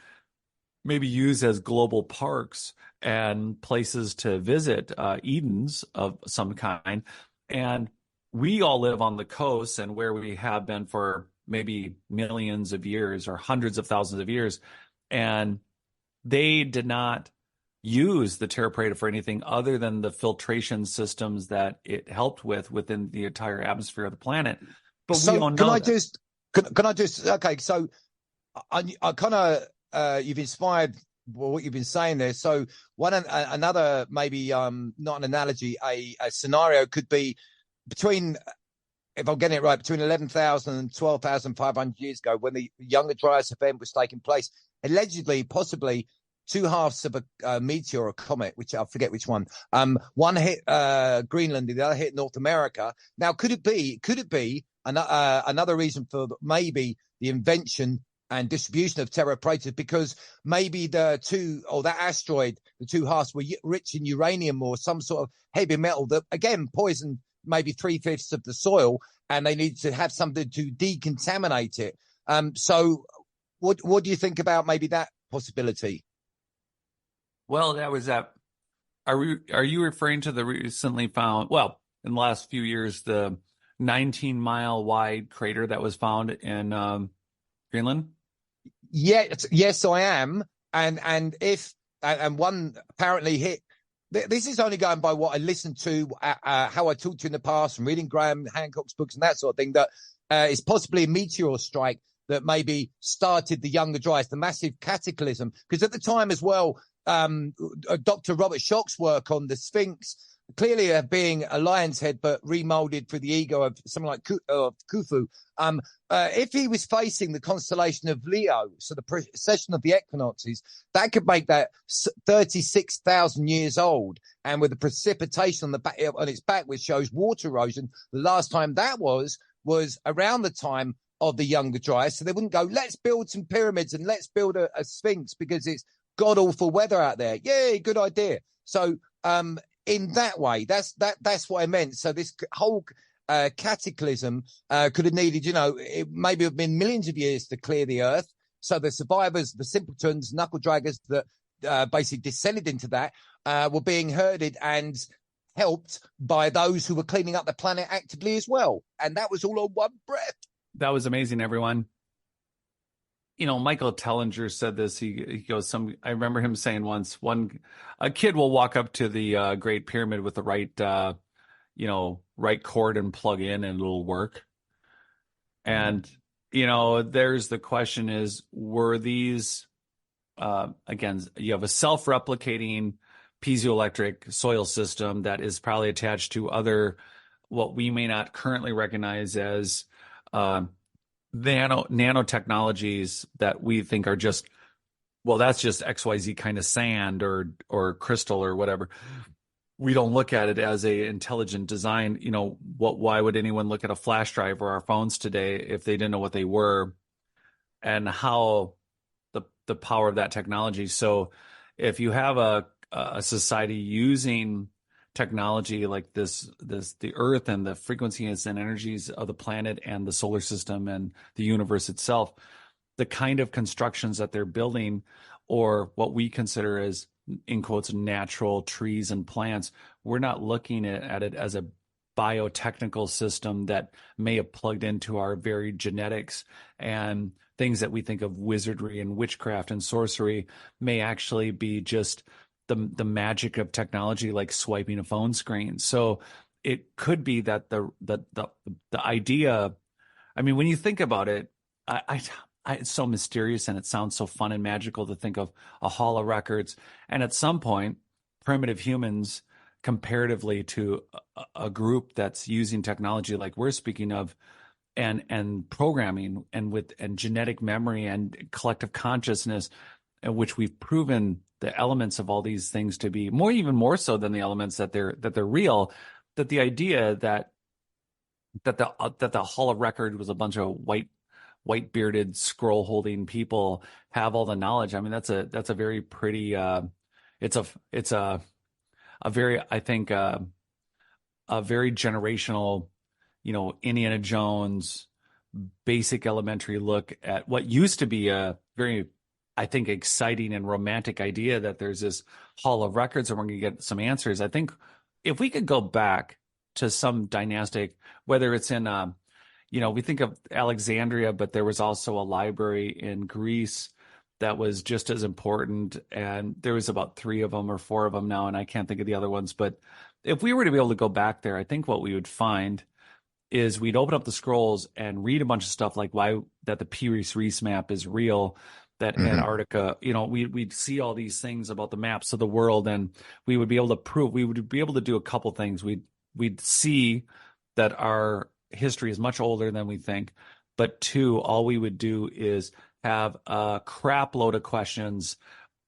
maybe use as global parks and places to visit, Edens of some kind. And we all live on the coast and where we have been for maybe millions of years or hundreds of thousands of years. And they did not use the Terra Preta for anything other than the filtration systems that it helped within the entire atmosphere of the planet. But we don't know. Can I just, okay, so I kind of, you've inspired what you've been saying there. So another maybe not an analogy, a scenario could be between, if I'm getting it right, between 11,000 and 12,500 years ago, when the Younger Dryas event was taking place, allegedly, possibly 2 halves of a meteor or a comet, which I forget which one. One hit Greenland, the other hit North America. Now, could it be another reason for maybe the invention and distribution of Terra Preta, because maybe that asteroid, the 2 halves, were rich in uranium or some sort of heavy metal that, again, poisoned maybe 3/5 of the soil, and they need to have something to decontaminate it. So what do you think about maybe that possibility? Well, that was that. Are you referring to the recently found? Well, in the last few years, the 19-mile wide crater that was found in Greenland? Yes, I am. And one apparently hit. This is only going by what I listened to, how I talked to you in the past, and reading Graham Hancock's books and that sort of thing. That it's possibly a meteor strike that maybe started the Younger Dryas, the massive cataclysm. Because at the time as well, Dr. Robert Schoch's work on the Sphinx, clearly being a lion's head, but remolded for the ego of someone like Khufu. If he was facing the constellation of Leo, so the precession of the equinoxes, that could make that 36,000 years old. And with the precipitation on the back, on its back, which shows water erosion, the last time that was around the time of the Younger Dryas. So they wouldn't go, let's build some pyramids and let's build a Sphinx because it's god awful weather out there. Yay, good idea. So in that way, that's what I meant. So this whole cataclysm could have needed, it maybe have been millions of years to clear the earth. So the survivors, the simpletons, knuckle draggers that basically descended into that were being herded and helped by those who were cleaning up the planet actively as well. And that was all on one breath. That was amazing, everyone. Michael Tellinger said this. He goes, I remember him saying once, a kid will walk up to the Great Pyramid with the right, right cord and plug in and it'll work. And, there's the question is, were these, again, you have a self-replicating piezoelectric soil system that is probably attached to other, what we may not currently recognize as, nanotechnologies that we think are just, well, that's just XYZ kind of sand or crystal or whatever. We don't look at it as a intelligent design. Why would anyone look at a flash drive or our phones today if they didn't know what they were and how the power of that technology? So if you have a society using technology like the earth and the frequencies and energies of the planet and the solar system and the universe itself, the kind of constructions that they're building, or what we consider as, in quotes, natural trees and plants, we're not looking at it as a biotechnical system that may have plugged into our very genetics, and things that we think of wizardry and witchcraft and sorcery may actually be just the magic of technology, like swiping a phone screen. So it could be that the idea, I mean, when you think about it, it's so mysterious and it sounds so fun and magical to think of a hall of records. And at some point, primitive humans, comparatively to a group that's using technology like we're speaking of, and programming and genetic memory and collective consciousness, which we've proven the elements of all these things to be even more so than the elements that they're real, that the idea that the Hall of Record was a bunch of white bearded scroll holding people have all the knowledge. I mean, that's a very pretty, it's a very, I think, a very generational, Indiana Jones, basic elementary look at what used to be a very, I think, exciting and romantic idea that there's this Hall of Records and we're going to get some answers. I think if we could go back to some dynastic, whether it's in, we think of Alexandria, but there was also a library in Greece that was just as important. And there was about 3 of them or 4 of them now, and I can't think of the other ones. But if we were to be able to go back there, I think what we would find is we'd open up the scrolls and read a bunch of stuff like why that the Piri-Reis map is real, that Antarctica, we'd see all these things about the maps of the world, and we would be able to prove, we would be able to do a couple things. We'd see that our history is much older than we think, but 2, all we would do is have a crap load of questions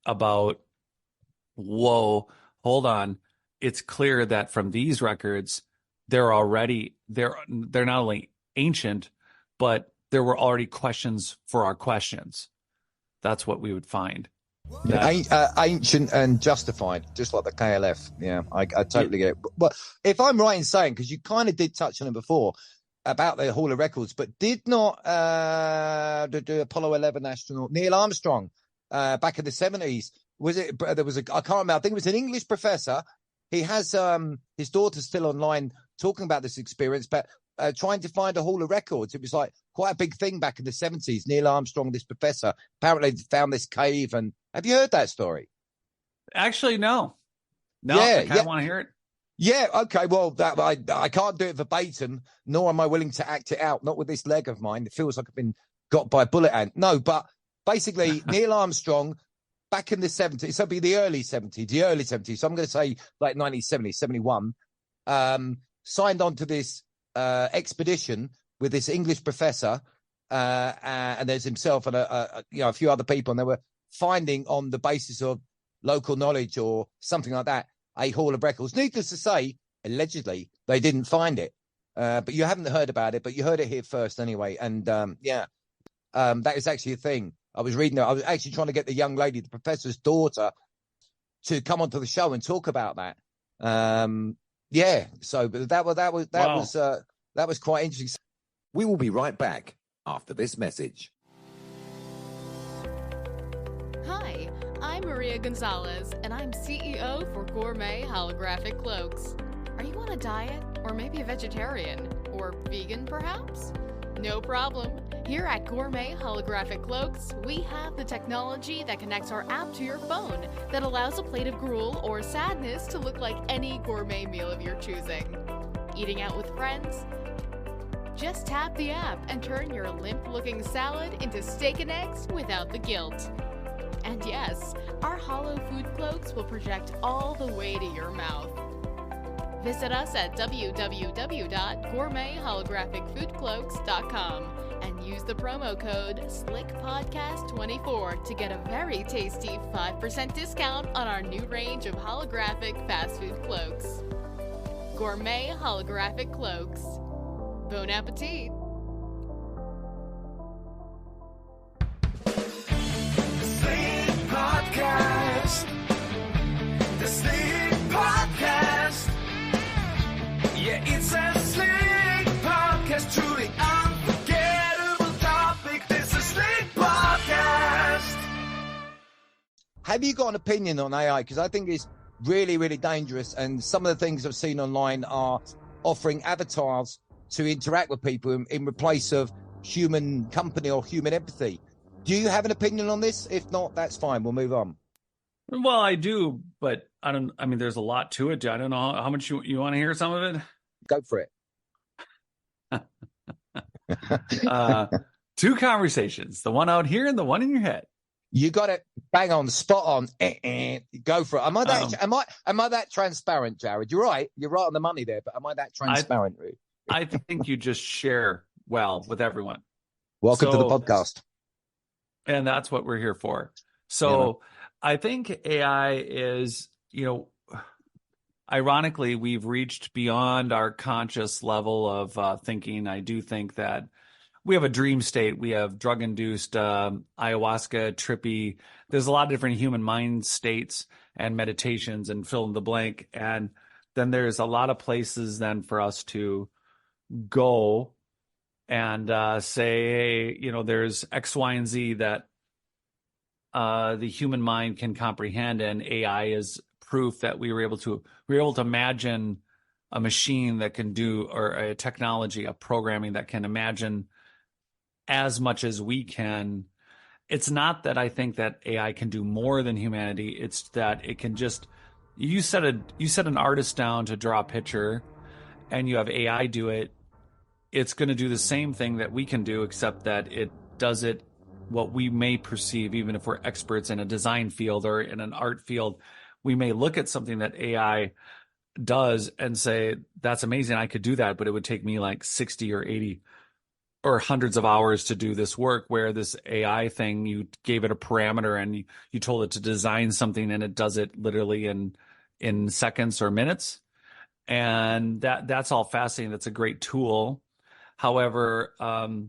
about, whoa, hold on. It's clear that from these records, they're not only ancient, but there were already questions for our questions. That's what we would find. Ancient and justified, just like the KLF. Yeah, I totally get it. But if I'm right in saying, because you kind of did touch on it before about the Hall of Records, but did not the Apollo 11 astronaut Neil Armstrong back in the 70s? I can't remember. I think it was an English professor. He has his daughter still online talking about this experience, but trying to find a Hall of Records. It was like quite a big thing back in the 70s. Neil Armstrong, this professor, apparently found this cave. And have you heard that story? Actually, no. Yeah, I kind of want to hear it. Yeah, okay. Well, I can't do it verbatim, nor am I willing to act it out. Not with this leg of mine. It feels like I've been got by a bullet ant. No, but basically, Neil Armstrong, back in the 70s, so it'd be the early 70s. So I'm going to say like 1970, 71, signed on to this expedition with this English professor, and there's himself and a few other people, and they were finding on the basis of local knowledge or something like that a Hall of Records. Needless to say, allegedly, they didn't find it. But you haven't heard about it, but you heard it here first anyway. And that is actually a thing. I was actually trying to get the young lady, the professor's daughter, to come onto the show and talk about that. So but that was quite interesting. We will be right back after this message. Hi, I'm Maria Gonzalez, and I'm CEO for Gourmet Holographic Cloaks. Are you on a diet, or maybe a vegetarian, or vegan perhaps? No problem. Here at Gourmet Holographic Cloaks, we have the technology that connects our app to your phone that allows a plate of gruel or sadness to look like any gourmet meal of your choosing. Eating out with friends? Just tap the app and turn your limp-looking salad into steak and eggs without the guilt. And yes, our hollow food cloaks will project all the way to your mouth. Visit us at www.gourmetholographicfoodcloaks.com and use the promo code SLICKPODCAST24 to get a very tasty 5% discount on our new range of holographic fast food cloaks. Gourmet Holographic Cloaks. Bon appetit! Podcast. The Slick Podcast. Yeah, it's a Slick Podcast. Truly unforgettable topic. This is Slick Podcast. Have you got an opinion on AI? Because I think it's really, really dangerous. And some of the things I've seen online are offering avatars to interact with people in replace of human company or human empathy. Do you have an opinion on this? If not, that's fine. We'll move on. Well, I do, but I mean, there's a lot to it. I don't know how much you want to hear some of it. Go for it. Two conversations, the one out here and the one in your head. You got it bang on, spot on. Go for it. Am I that transparent, Jared? You're right. You're right on the money there, but am I that transparent? I think you just share well with everyone. Welcome to the podcast. And that's what we're here for. So I think AI is, ironically, we've reached beyond our conscious level of thinking. I do think that we have a dream state. We have drug-induced ayahuasca, trippy. There's a lot of different human mind states and meditations and fill in the blank. And then there's a lot of places then for us to go and say, hey, there's X, Y, and Z that the human mind can comprehend, and AI is proof that we were able to imagine a machine that can do, or a technology, a programming that can imagine as much as we can. It's not that I think that AI can do more than humanity. It's that it can just, you set an artist down to draw a picture and you have AI do it. It's going to do the same thing that we can do, except that it does it what we may perceive, even if we're experts in a design field or in an art field, we may look at something that AI does and say, that's amazing, I could do that, but it would take me like 60 or 80 or hundreds of hours to do this work, where this AI thing, you gave it a parameter and you told it to design something and it does it literally in seconds or minutes. And that's all fascinating. That's a great tool. However, I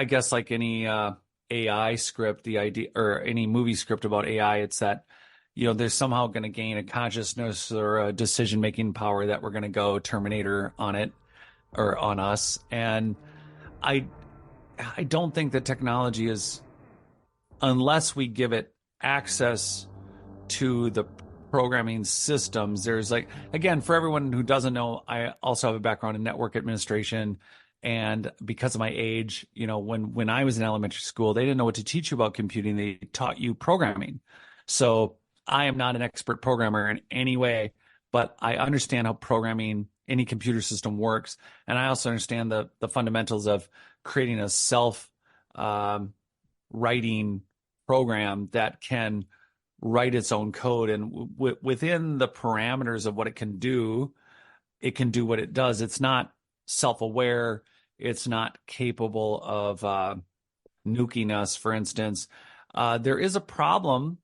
guess like any AI script, the idea, or any movie script about AI, it's that, they're somehow going to gain a consciousness or a decision-making power that we're going to go Terminator on it or on us. And I don't think that technology is, unless we give it access to the programming systems. There's like, again, for everyone who doesn't know, I also have a background in network administration. And because of my age, you know, when I was in elementary school, they didn't know what to teach you about computing. They taught you programming. So I am not an expert programmer in any way, but I understand how programming any computer system works. And I also understand the fundamentals of creating a self writing program that can write its own code. And within the parameters of what it can do what it does. It's not self-aware. It's not capable of nuking us, for instance. There is a problem.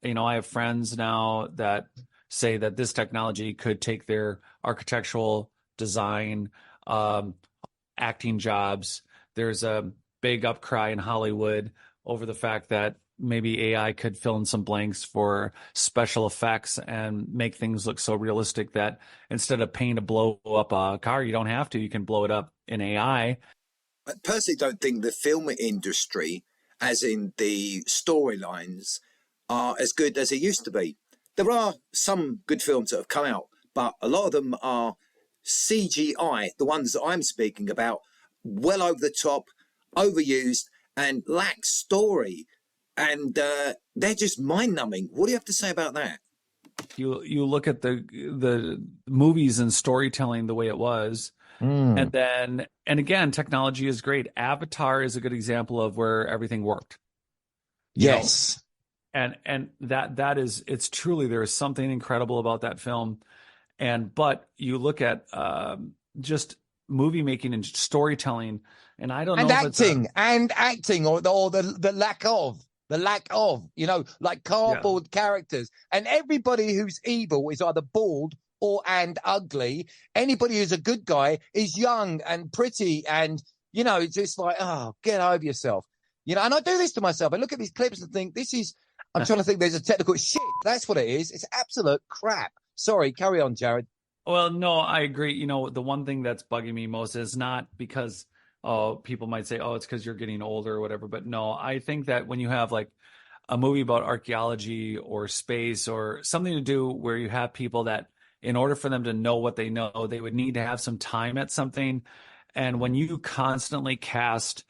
You know, I have friends now that say that this technology could take their architectural design, acting jobs. There's a big upcry in Hollywood over the fact that maybe AI could fill in some blanks for special effects and make things look so realistic that instead of paying to blow up a car, you don't have to. You can blow it up in AI. I personally don't think the film industry, as in the storylines, are as good as it used to be. There are some good films that have come out, but a lot of them are CGI, the ones that I'm speaking about, well over the top, overused, and lack story. And they're just mind-numbing. What do you have to say about that? You look at the movies and storytelling the way it was, and again, technology is great. Avatar is a good example of where everything worked. Yes. And that is, it's truly, there is something incredible about that film. But you look at just movie making and storytelling, and I don't know if acting or the lack of, you know, like cardboard characters, and everybody who's evil is either bald and ugly. Anybody who's a good guy is young and pretty, and you know, it's just like, oh, get over yourself, you know. And I do this to myself. I look at these clips and think, I'm trying to think. There's a technical shit. That's what it is. It's absolute crap. Sorry, carry on, Jared. Well, no, I agree. You know, the one thing that's bugging me most is not because people might say, oh, it's because you're getting older or whatever. But no, I think that when you have like a movie about archaeology or space or something to do where you have people that in order for them to know what they know, they would need to have some time at something. And when you constantly cast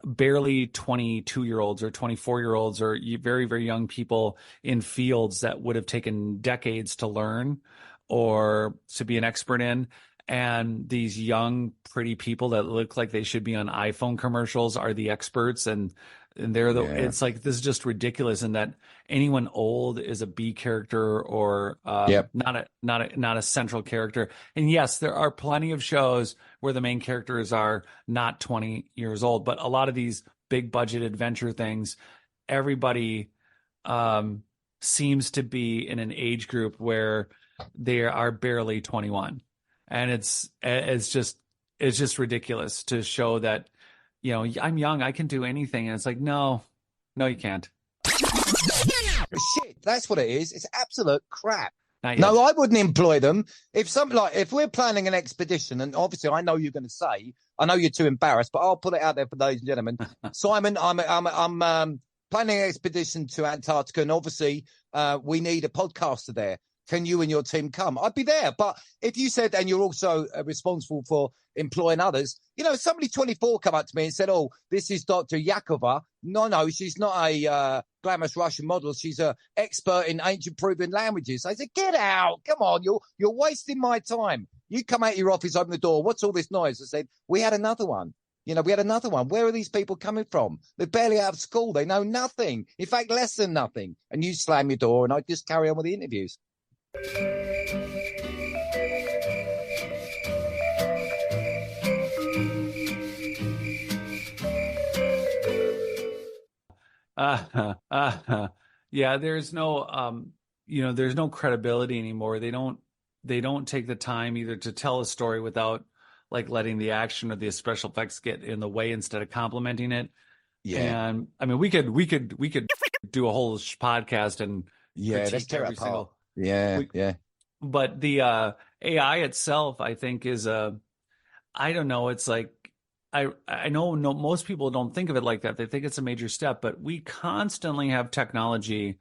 barely 22-year-olds or 24-year-olds or very, very young people in fields that would have taken decades to learn or to be an expert in, and these young, pretty people that look like they should be on iPhone commercials are the experts, and they're it's like, this is just ridiculous. And that anyone old is a B character or not a central character. And yes, there are plenty of shows where the main characters are not 20 years old, but a lot of these big budget adventure things, everybody seems to be in an age group where they are barely 21. And it's just ridiculous to show that, you know, I'm young, I can do anything. And it's like, no, you can't. Shit, that's what it is. It's absolute crap. No, I wouldn't employ them. If we're planning an expedition, and obviously I know you're going to say, I know you're too embarrassed, but I'll put it out there for ladies and gentlemen. Simon, I'm planning an expedition to Antarctica, and obviously we need a podcaster there. Can you and your team come? I'd be there. But if you said, and you're also responsible for employing others, you know, somebody 24 come up to me and said, oh, this is Dr. Yakova. No, she's not a glamorous Russian model. She's an expert in ancient Peruvian languages. I said, get out. Come on. You're wasting my time. You come out of your office, open the door. What's all this noise? I said, we had another one. You know, we had another one. Where are these people coming from? They're barely out of school. They know nothing. In fact, less than nothing. And you slam your door and I just carry on with the interviews. Yeah, there's no there's no credibility anymore. They don't take the time either to tell a story without like letting the action or the special effects get in the way instead of complementing it. Yeah. And I mean, we could do a whole podcast and let's tear it apart. But the AI itself, I think, is I don't know. It's like I know most people don't think of it like that. They think it's a major step, but we constantly have technology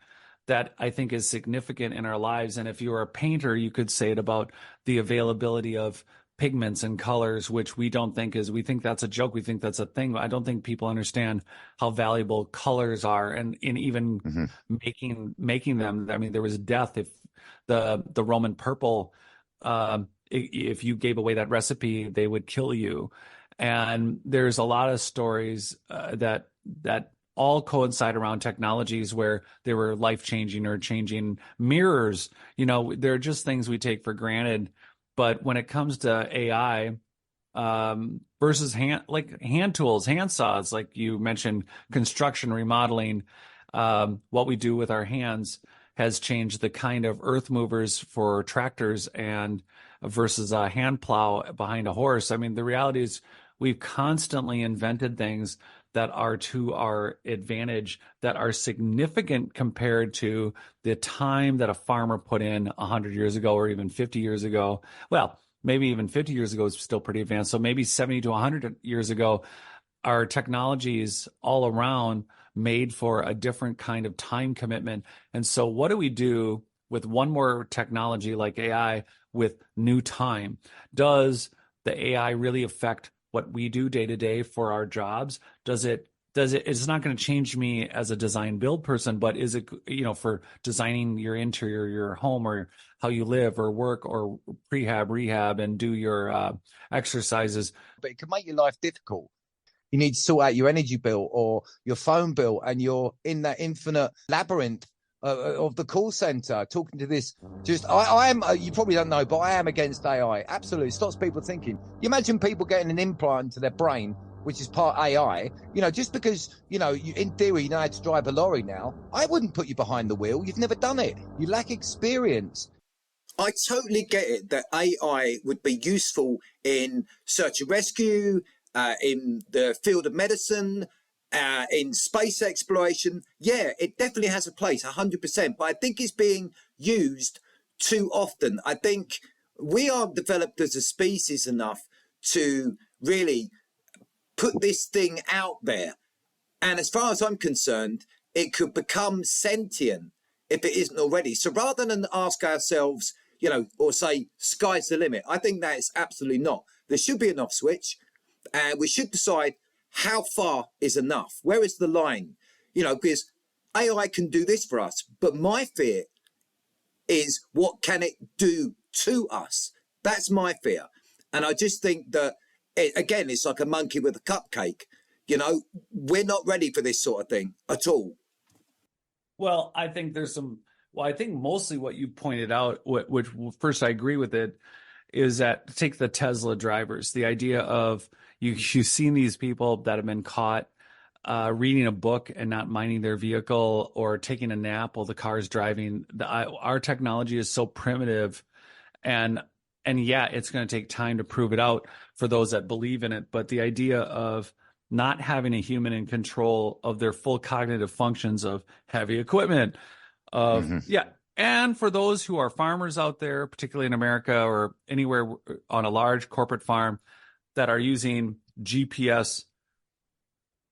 that I think is significant in our lives. And if you're a painter, you could say it about the availability of pigments and colors, which we don't think is, we think that's a joke. We think that's a thing. I don't think people understand how valuable colors are, and in even making them. I mean, there was death if the Roman purple, if you gave away that recipe, they would kill you. And there's a lot of stories that all coincide around technologies where they were life-changing or changing. Mirrors, they're just things we take for granted. But when it comes to AI versus hand tools, hand saws, like you mentioned, construction, remodeling, what we do with our hands has changed the kind of earth movers for tractors and versus a hand plow behind a horse. I mean, the reality is we've constantly invented things that are to our advantage, that are significant compared to the time that a farmer put in 100 years ago or even 50 years ago. Well, maybe even 50 years ago is still pretty advanced. So maybe 70 to 100 years ago, our technologies all around made for a different kind of time commitment. And so what do we do with one more technology like AI with new time? Does the AI really affect what we do day to day for our jobs? It's not going to change me as a design build person, but is it, for designing your interior, your home, or how you live or work or prehab, rehab, and do your exercises? But it can make your life difficult. You need to sort out your energy bill or your phone bill, and you're in that infinite labyrinth of the call center talking to this. I am, you probably don't know, but I am against AI. Absolutely. It stops people thinking. You imagine people getting an implant into their brain, which is part AI, just because, in theory, you know how to drive a lorry now. I wouldn't put you behind the wheel. You've never done it. You lack experience. I totally get it that AI would be useful in search and rescue, in the field of medicine, in space exploration. Yeah, it definitely has a place, 100%. But I think it's being used too often. I think we are developed as a species enough to really put this thing out there. And as far as I'm concerned, it could become sentient if it isn't already. So rather than ask ourselves, or say, sky's the limit, I think that is absolutely not. There should be an off switch, and we should decide how far is enough. Where is the line? Because AI can do this for us, but my fear is what can it do to us? That's my fear. And I just think that, again, it's like a monkey with a cupcake. We're not ready for this sort of thing at all. Well, I think I think mostly what you pointed out, which first I agree with it, is that take the Tesla drivers, the idea of you've seen these people that have been caught reading a book and not minding their vehicle, or taking a nap while the car's driving. Our technology is so primitive, and yeah, it's going to take time to prove it out for those that believe in it. But the idea of not having a human in control of their full cognitive functions of heavy equipment, and for those who are farmers out there, particularly in America or anywhere on a large corporate farm, that are using GPS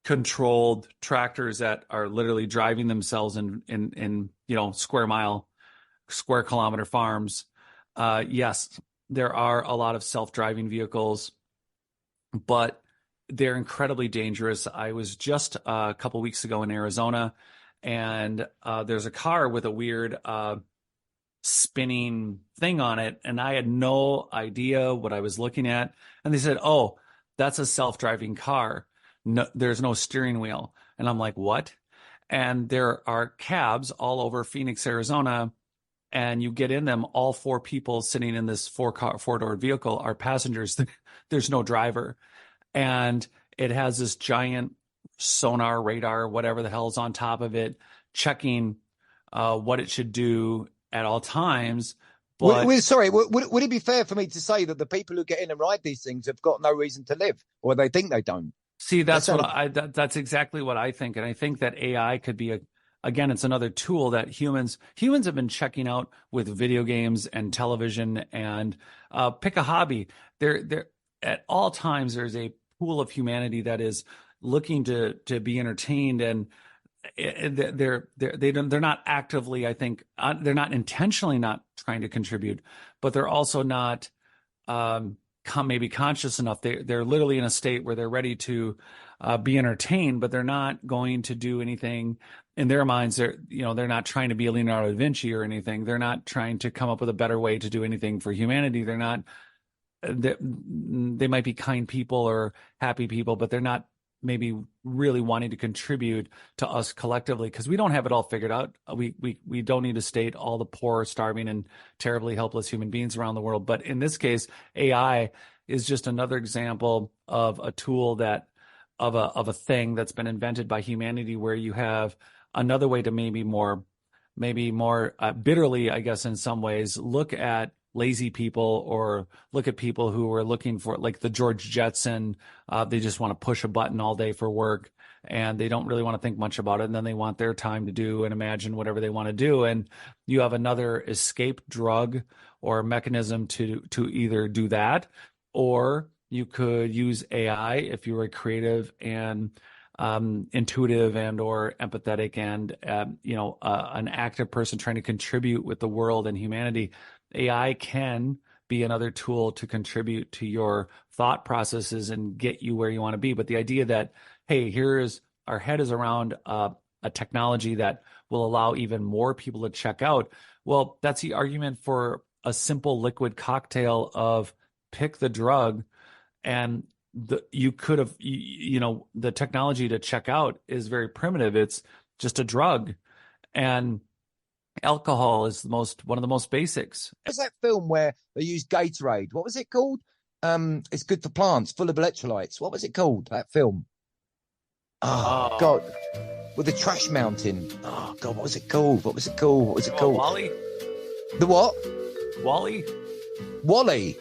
controlled tractors that are literally driving themselves in square kilometer farms. Yes, there are a lot of self-driving vehicles, but they're incredibly dangerous. I was just a couple weeks ago in Arizona, and there's a car with a weird spinning thing on it, and I had no idea what I was looking at. And they said, "Oh, that's a self-driving car. No, there's no steering wheel." And I'm like, "What?" And there are cabs all over Phoenix, Arizona, and you get in them. All four people sitting in this four-door vehicle are passengers. There's no driver, and it has this giant sonar, radar, whatever the hell's on top of it, checking what it should do at all times. But Sorry, would it be fair for me to say that the people who get in and ride these things have got no reason to live, or they think they don't? See, that's that's exactly what I think. And I think that AI could be again, it's another tool that humans have been checking out with video games and television, and pick a hobby. There at all times, there's a pool of humanity that is looking to be entertained. And they're not actively, I think, they're not intentionally not trying to contribute, but they're also not maybe conscious enough. They're literally in a state where they're ready to be entertained, but they're not going to do anything in their minds. They're not trying to be a Leonardo da Vinci or anything. They're not trying to come up with a better way to do anything for humanity. They're not. They might be kind people or happy people, but they're not maybe really wanting to contribute to us collectively, because we don't have it all figured out. We don't need to state all the poor, starving, and terribly helpless human beings around the world. But in this case, AI is just another example of a tool of a thing that's been invented by humanity, where you have another way to maybe more bitterly, I guess, in some ways, look at lazy people, or look at people who are looking for, like the George Jetson. They just want to push a button all day for work, and they don't really want to think much about it. And then they want their time to do and imagine whatever they want to do. And you have another escape drug or mechanism to either do that, or you could use AI if you were creative and intuitive and or empathetic and an active person trying to contribute with the world and humanity. AI can be another tool to contribute to your thought processes and get you where you want to be. But the idea that, hey, our head is around a technology that will allow even more people to check out. Well, that's the argument for a simple liquid cocktail of pick the drug, and the technology to check out is very primitive. It's just a drug, and alcohol is one of the most basics. What's that film where they used Gatorade? What was it called? It's good for plants, full of electrolytes. What was it called, that film? Oh, God. With the trash mountain. Oh, God, what was it called? What was it called? Wally? The what? Wally? Wally.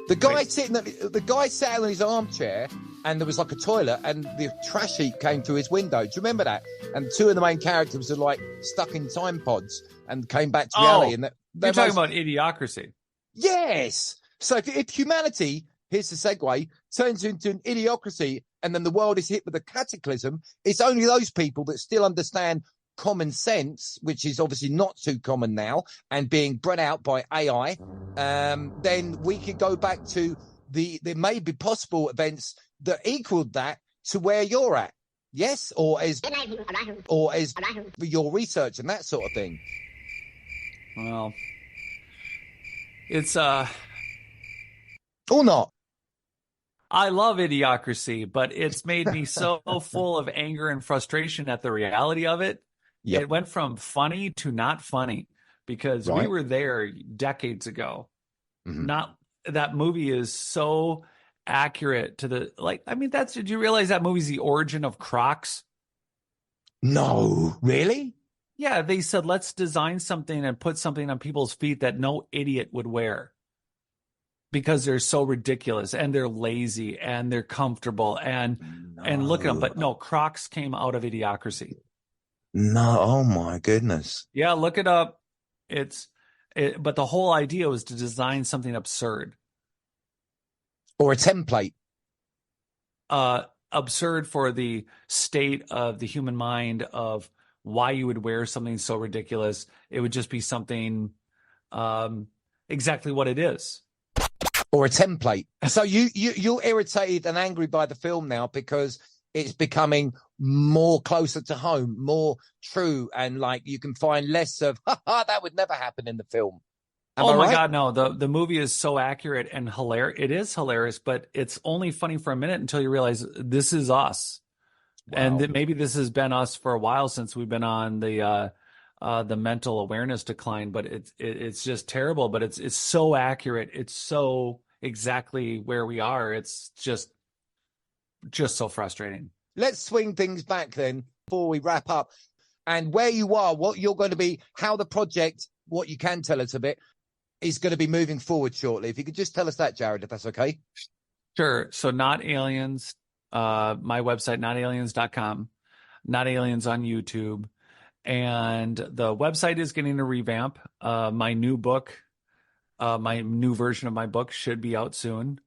The guy sat in his armchair, and there was like a toilet, and the trash heap came through his window. Do you remember that? And two of the main characters were like stuck in time pods and came back to reality. And you're talking about Idiocracy. Yes. So if humanity, here's the segue, turns into an idiocracy, and then the world is hit with a cataclysm, it's only those people that still understand common sense, which is obviously not too common now, and being bred out by AI, then we could go back to there may be possible events that equaled that to where you're at. Yes, or as your research and that sort of thing. Well, it's or not. I love Idiocracy, but it's made me so full of anger and frustration at the reality of it. Yep. It went from funny to not funny, because we were there decades ago. Mm-hmm. That movie is so accurate to did you realize that movie's the origin of Crocs? No, really? Yeah, they said, let's design something and put something on people's feet that no idiot would wear, because they're so ridiculous and they're lazy and they're comfortable and look at them. But no, Crocs came out of Idiocracy. No, oh my goodness. Yeah, look it up. But the whole idea was to design something absurd. Or a template. Absurd for the state of the human mind of why you would wear something so ridiculous. It would just be something exactly what it is. Or a template. So you're irritated and angry by the film now because it's becoming more closer to home, more true, and like you can find less of that would never happen in the film. Oh my God, no. The movie is so accurate and hilarious. It is hilarious, but it's only funny for a minute until you realize this is us. Wow. And maybe this has been us for a while since we've been on the mental awareness decline, but it's just terrible, but it's so accurate. It's so exactly where we are. It's just so frustrating. Let's swing things back then before we wrap up, and where you are, what you're going to be, how the project, what you can tell us a bit, is going to be moving forward shortly. If you could just tell us that, Jared, if that's okay. Sure. So Not Aliens, my website, notaliens.com, Not Aliens on YouTube. And the website is getting a revamp. My new book, my new version of my book should be out soon.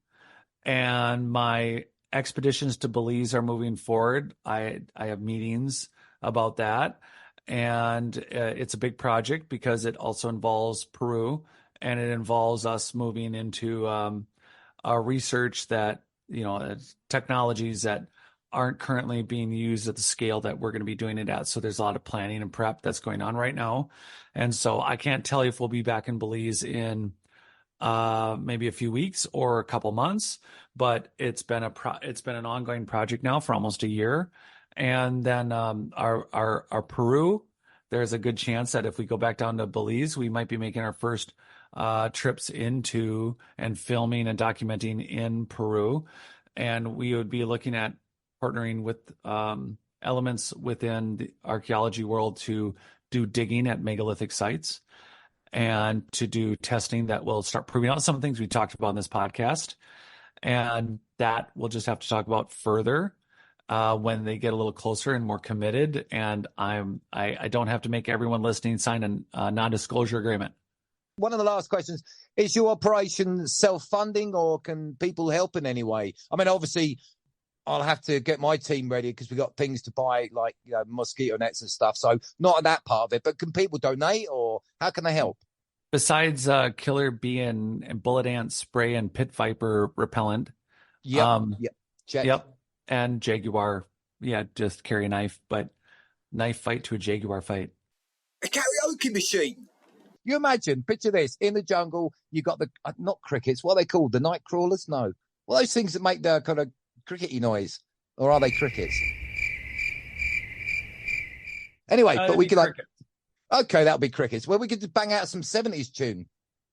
And my expeditions to Belize are moving forward. I have meetings about that. And it's a big project because it also involves Peru, and it involves us moving into research that, technologies that aren't currently being used at the scale that we're going to be doing it at. So there's a lot of planning and prep that's going on right now. And so I can't tell you if we'll be back in Belize in maybe a few weeks or a couple months, but it's been an ongoing project now for almost a year. And then our Peru, there's a good chance that if we go back down to Belize, we might be making our first trips into and filming and documenting in Peru. And we would be looking at partnering with elements within the archaeology world to do digging at megalithic sites and to do testing that will start proving out some of the things we talked about in this podcast. And that we'll just have to talk about further when they get a little closer and more committed. And I don't have to make everyone listening sign a non-disclosure agreement. One of the last questions, is your operation self-funding or can people help in any way? I mean, obviously, I'll have to get my team ready because we've got things to buy, like mosquito nets and stuff. So not that part of it, but can people donate or how can they help? Besides killer bee and bullet ant spray and pit viper repellent. Yep. Check. Yep. And jaguar. Yeah, just carry a knife, but knife fight to a jaguar fight. A karaoke machine. You imagine, picture this, in the jungle, you got the, not crickets, what are they called? The night crawlers? No. Well, those things that make the kind of crickety noise. Or are they crickets? Anyway, but we could cricket. Okay, that'll be crickets. Well, we could just bang out some 70s tune.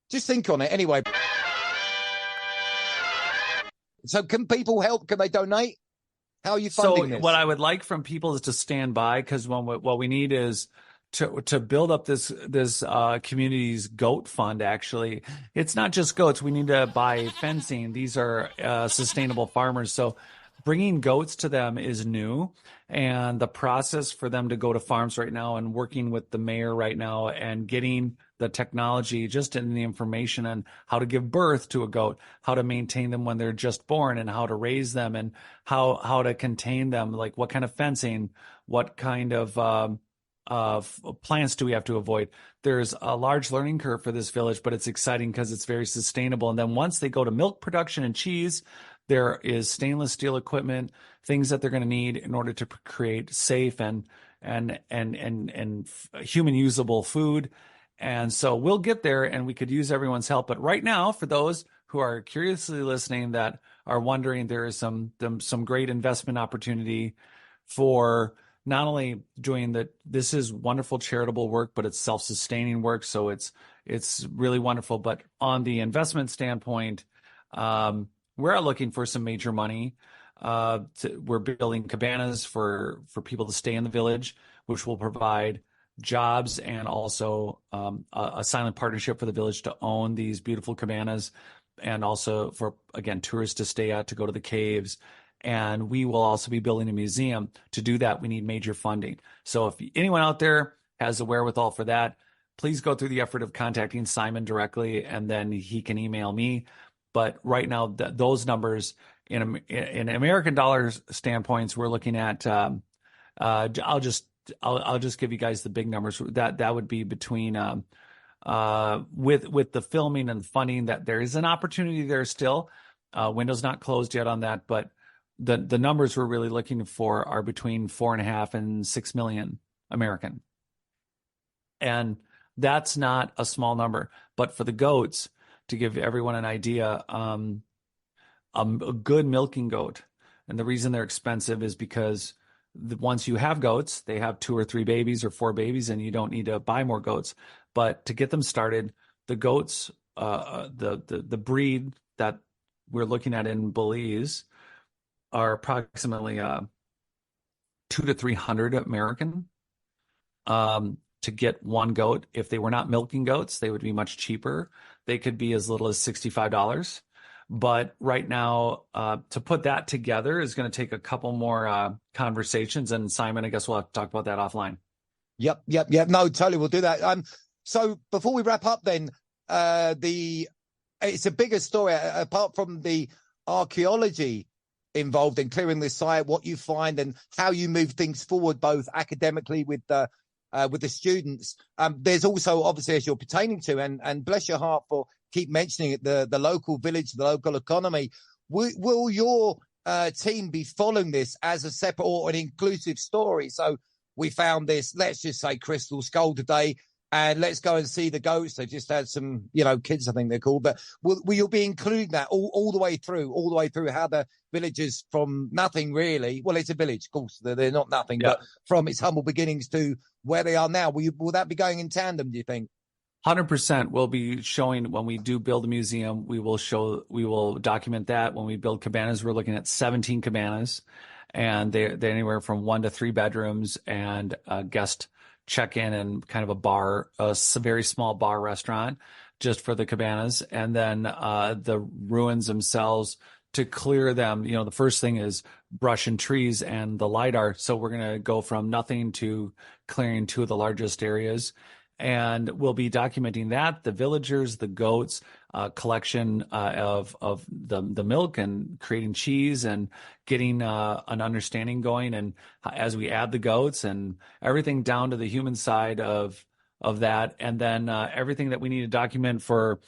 Just think on it. Anyway. So can people help? Can they donate? How are you funding this? What I would like from people is to stand by, because what we need is to build up this community's goat fund. Actually, it's not just goats. We need to buy fencing. These are sustainable farmers. So bringing goats to them is new, and the process for them to go to farms right now and working with the mayor right now and getting the technology just in the information on how to give birth to a goat, how to maintain them when they're just born, and how to raise them, and how to contain them, like what kind of fencing, what kind of plants do we have to avoid. There's a large learning curve for this village, but it's exciting because it's very sustainable. And then once they go to milk production and cheese, there is stainless steel equipment, things that they're going to need in order to create safe and human usable food. And so we'll get there, and we could use everyone's help. But right now, for those who are curiously listening that are wondering, there is some great investment opportunity for not only doing this is wonderful charitable work, but it's self-sustaining work. So it's really wonderful. But on the investment standpoint, we're looking for some major money. We're building cabanas for people to stay in the village, which will provide jobs and also a silent partnership for the village to own these beautiful cabanas, and also for, again, tourists to stay at, to go to the caves. And we will also be building a museum. To do that, we need major funding. So if anyone out there has the wherewithal for that, please go through the effort of contacting Simon directly, and then he can email me. But right now, those numbers in American dollars standpoints, we're looking at. I'll just give you guys the big numbers. That would be between with the filming and the funding, that there is an opportunity there still. Window's not closed yet on that, but the numbers we're really looking for are between 4.5 and 6 million American, and that's not a small number. But for the goats, to give everyone an idea, a good milking goat, and the reason they're expensive is because once you have goats, they have 2 or 3 babies or 4 babies, and you don't need to buy more goats. But to get them started, the goats, the breed that we're looking at in Belize are approximately 200 to 300 American. To get one goat. If they were not milking goats, they would be much cheaper. They could be as little as $65. But right now, to put that together is going to take a couple more conversations. And Simon, I guess we'll have to talk about that offline. Yep. No, totally, we'll do that. So before we wrap up, then it's a bigger story apart from the archaeology involved in clearing the site, what you find, and how you move things forward, both academically with the students. There's also, obviously, as you're pertaining to, and bless your heart for keep mentioning it, the local village, the local economy. Will your team be following this as a separate or an inclusive story? So we found this, let's just say, Crystal Skull today, and let's go and see the goats. They just had some, kids, I think they're called. But will you be including that all the way through how the villagers from nothing really, well, it's a village, of course, they're not nothing, but from its humble beginnings to where they are now, will that be going in tandem, do you think? 100% will be showing when we do build a museum. We will document that. When we build cabanas, we're looking at 17 cabanas, and they're anywhere from 1 to 3 bedrooms and a guest check-in and kind of a bar, a very small bar restaurant just for the cabanas. And then the ruins themselves, to clear them, the first thing is brush and trees and the LiDAR. So we're going to go from nothing to clearing 2 of the largest areas. And we'll be documenting that, the villagers, the goats, collection of the milk and creating cheese and getting an understanding going. And as we add the goats and everything down to the human side of that, and then everything that we need to document for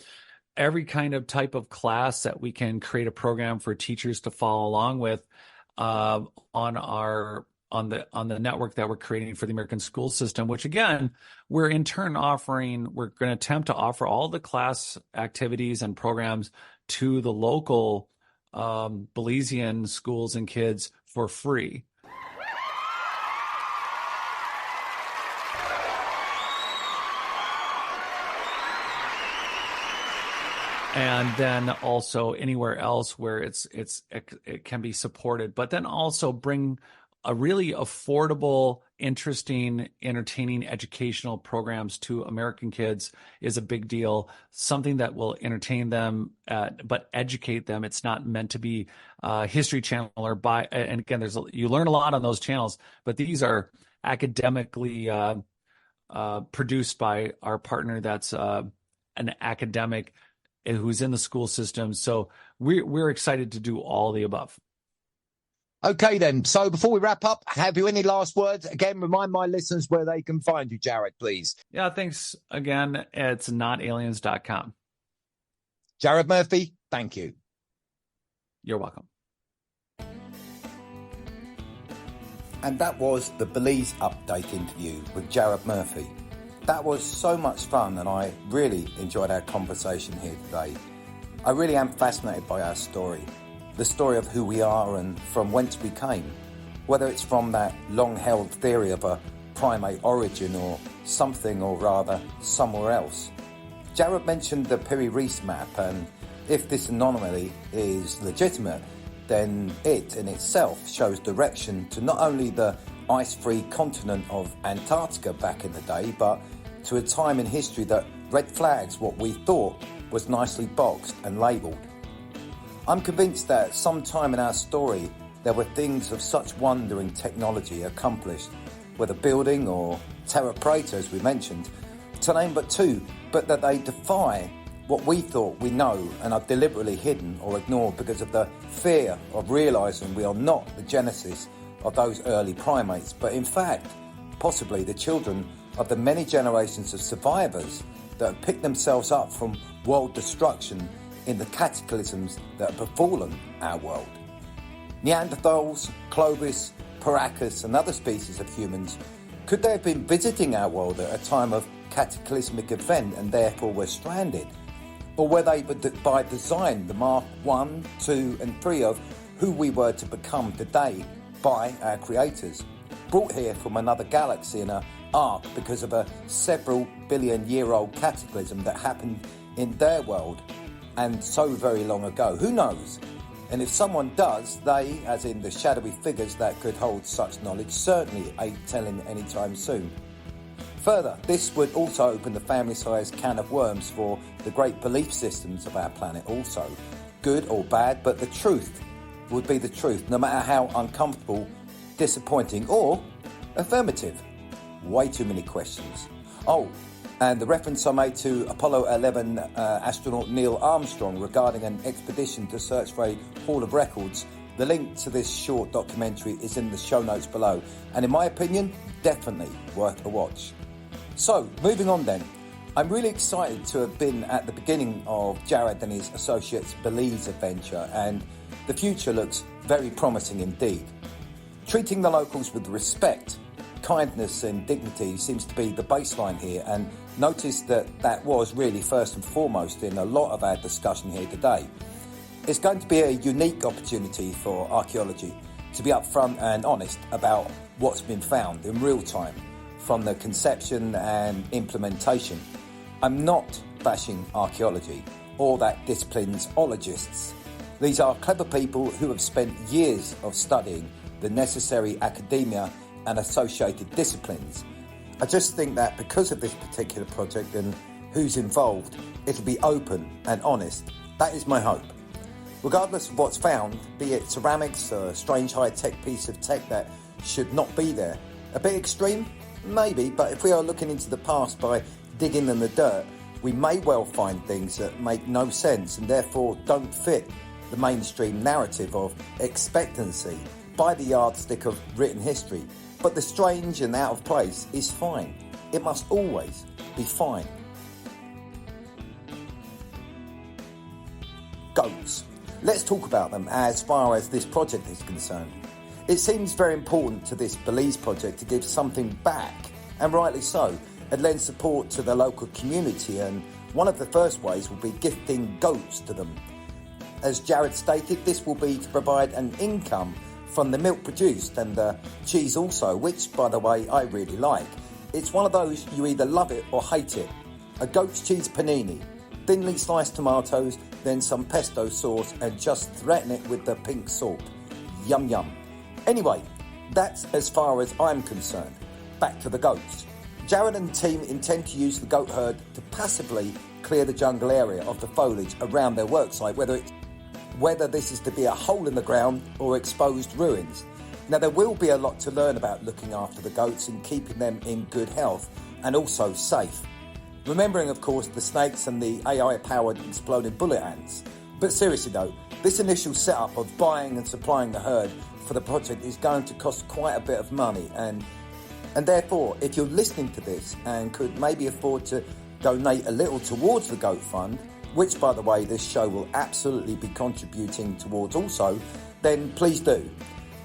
every kind of type of class that we can create a program for teachers to follow along with on the network that we're creating for the American school system, which again, we're in turn we're going to attempt to offer all the class activities and programs to the local Belizean schools and kids for free. And then also anywhere else where it can be supported, but then also bring a really affordable, interesting, entertaining educational programs to American kids is a big deal. Something that will entertain them, but educate them. It's not meant to be History Channel and again, you learn a lot on those channels, but these are academically produced by our partner that's an academic who's in the school system. So we're excited to do all the above. Okay, then. So before we wrap up, have you any last words? Again, remind my listeners where they can find you, Jared, please. Yeah, thanks again. It's notaliens.com. Jared Murphy, thank you. You're welcome. And that was the Belize Update interview with Jared Murphy. That was so much fun, and I really enjoyed our conversation here today. I really am fascinated by our story. The story of who we are and from whence we came, whether it's from that long-held theory of a primate origin or something, or rather somewhere else. Jared mentioned the Piri Reis map, and if this anomaly is legitimate, then it in itself shows direction to not only the ice-free continent of Antarctica back in the day, but to a time in history that red flags what we thought was nicely boxed and labelled. I'm convinced that sometime in our story there were things of such wonder and technology accomplished, whether building or terra preta, as we mentioned, to name but 2, but that they defy what we thought we know and are deliberately hidden or ignored because of the fear of realising we are not the genesis of those early primates, but in fact, possibly the children of the many generations of survivors that have picked themselves up from world destruction in the cataclysms that have befallen our world. Neanderthals, Clovis, Paracas and other species of humans, could they have been visiting our world at a time of cataclysmic event and therefore were stranded? Or were they by design the Mark 1, 2 and 3 of who we were to become today by our creators, brought here from another galaxy in an ark because of a several billion-year-old cataclysm that happened in their world and so very long ago? Who knows? And if someone does, they, as in the shadowy figures that could hold such knowledge, certainly ain't telling anytime soon. Further, this would also open the family-sized can of worms for the great belief systems of our planet also. Good or bad, but the truth would be the truth, no matter how uncomfortable, disappointing or affirmative. Way too many questions. Oh, and the reference I made to Apollo 11 astronaut Neil Armstrong regarding an expedition to search for a Hall of Records The link to this short documentary is in the show notes below, and in my opinion, definitely worth a watch. So, moving on then, I'm really excited to have been at the beginning of Jared and his associates' Belize adventure, and the future looks very promising indeed. Treating the locals with respect, kindness and dignity seems to be the baseline here, and notice that was really first and foremost in a lot of our discussion here today. It's going to be a unique opportunity for archaeology to be upfront and honest about what's been found in real time, from the conception and implementation. I'm not bashing archaeology or that discipline's ologists. These are clever people who have spent years of studying the necessary academia and associated disciplines. I just think that because of this particular project and who's involved, it'll be open and honest. That is my hope. Regardless of what's found, be it ceramics or a strange high-tech piece of tech that should not be there. A bit extreme? Maybe, but if we are looking into the past by digging in the dirt, we may well find things that make no sense and therefore don't fit the mainstream narrative of expectancy by the yardstick of written history. But the strange and out of place is fine. It must always be fine. Goats. Let's talk about them as far as this project is concerned. It seems very important to this Belize project to give something back, and rightly so, and lend support to the local community, and one of the first ways will be gifting goats to them. As Jared stated, this will be to provide an income from the milk produced and the cheese also, which, by the way, I really like. It's one of those you either love it or hate it. A goat's cheese panini, thinly sliced tomatoes, then some pesto sauce, and just threaten it with the pink salt. Yum yum. Anyway, that's as far as I'm concerned. Back to the goats. Jared and team intend to use the goat herd to passively clear the jungle area of the foliage around their worksite, whether this is to be a hole in the ground or exposed ruins. Now, there will be a lot to learn about looking after the goats and keeping them in good health and also safe. Remembering, of course, the snakes and the AI-powered exploding bullet ants. But seriously though, this initial setup of buying and supplying the herd for the project is going to cost quite a bit of money, and therefore, if you're listening to this and could maybe afford to donate a little towards the Goat Fund, which, by the way, this show will absolutely be contributing towards also, then please do.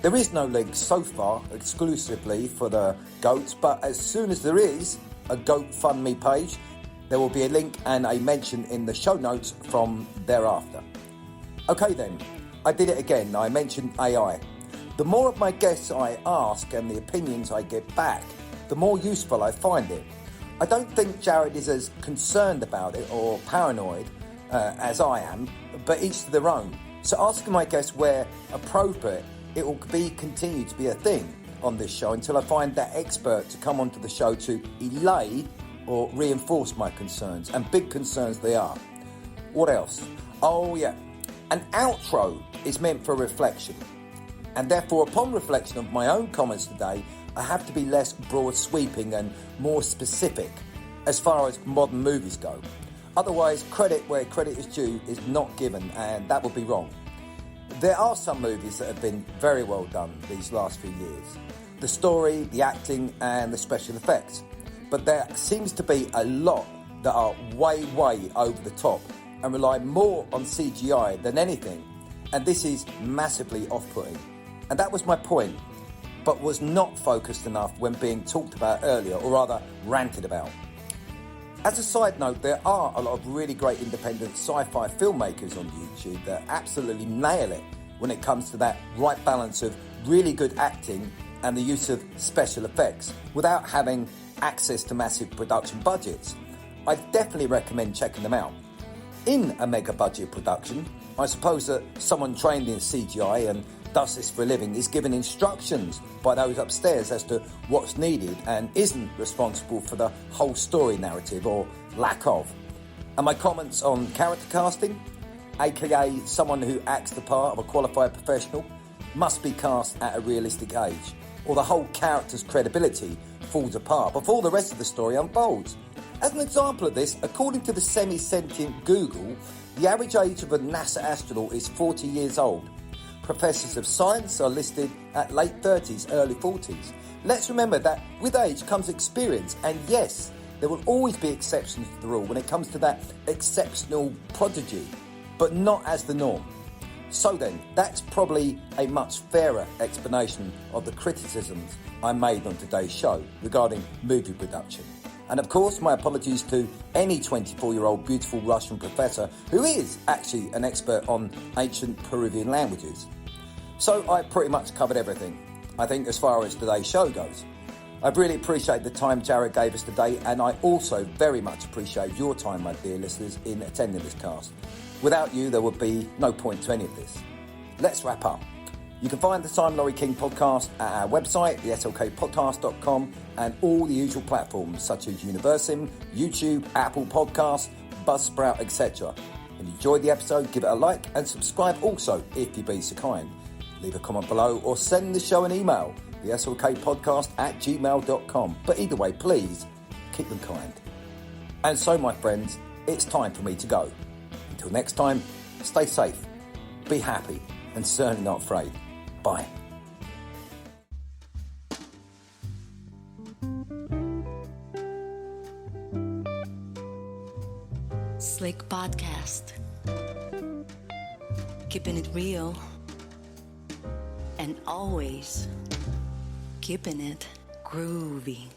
There is no link so far exclusively for the goats, but as soon as there is a GoFundMe page, there will be a link and a mention in the show notes from thereafter. Okay then, I did it again. I mentioned AI. The more of my guests I ask and the opinions I get back, the more useful I find it. I don't think Jared is as concerned about it or paranoid as I am, but each to their own. So asking my guests where appropriate, it will continue to be a thing on this show until I find that expert to come onto the show to allay or reinforce my concerns, and big concerns they are. What else? Oh yeah, an outro is meant for reflection, and therefore upon reflection of my own comments today, I have to be less broad sweeping and more specific as far as modern movies go. Otherwise, credit where credit is due is not given, and that would be wrong. There are some movies that have been very well done these last few years. The story, the acting and the special effects. But there seems to be a lot that are way over the top and rely more on CGI than anything. And this is massively off-putting. And that was my point, but was not focused enough when being talked about earlier, or rather ranted about. As a side note, there are a lot of really great independent sci-fi filmmakers on YouTube that absolutely nail it when it comes to that right balance of really good acting and the use of special effects without having access to massive production budgets. I definitely recommend checking them out. In a mega budget production, I suppose that someone trained in CGI and does this for a living is given instructions by those upstairs as to what's needed and isn't responsible for the whole story narrative or lack of. And my comments on character casting, aka someone who acts the part of a qualified professional, must be cast at a realistic age, or the whole character's credibility falls apart before the rest of the story unfolds. As an example of this, according to the semi-sentient Google, the average age of a NASA astronaut is 40 years old. professors of science are listed at late 30s, early 40s. Let's remember that with age comes experience, and yes, there will always be exceptions to the rule when it comes to that exceptional prodigy, but not as the norm. So then, that's probably a much fairer explanation of the criticisms I made on today's show regarding movie production. And of course, my apologies to any 24-year-old beautiful Russian professor who is actually an expert on ancient Peruvian languages. So I pretty much covered everything, I think, as far as today's show goes. I really appreciate the time Jared gave us today, and I also very much appreciate your time, my dear listeners, in attending this cast. Without you, there would be no point to any of this. Let's wrap up. You can find the Simon Laurie King podcast at our website, theslkpodcast.com, and all the usual platforms such as Universum, YouTube, Apple Podcasts, Buzzsprout, etc. If you enjoyed the episode, give it a like and subscribe also, if you be so kind. Leave a comment below or send the show an email, theslkpodcast@gmail.com. But either way, please keep them kind. And so, my friends, it's time for me to go. Until next time, stay safe, be happy, and certainly not afraid. Bye. Slick Podcast. Keeping it real. And always keeping it groovy.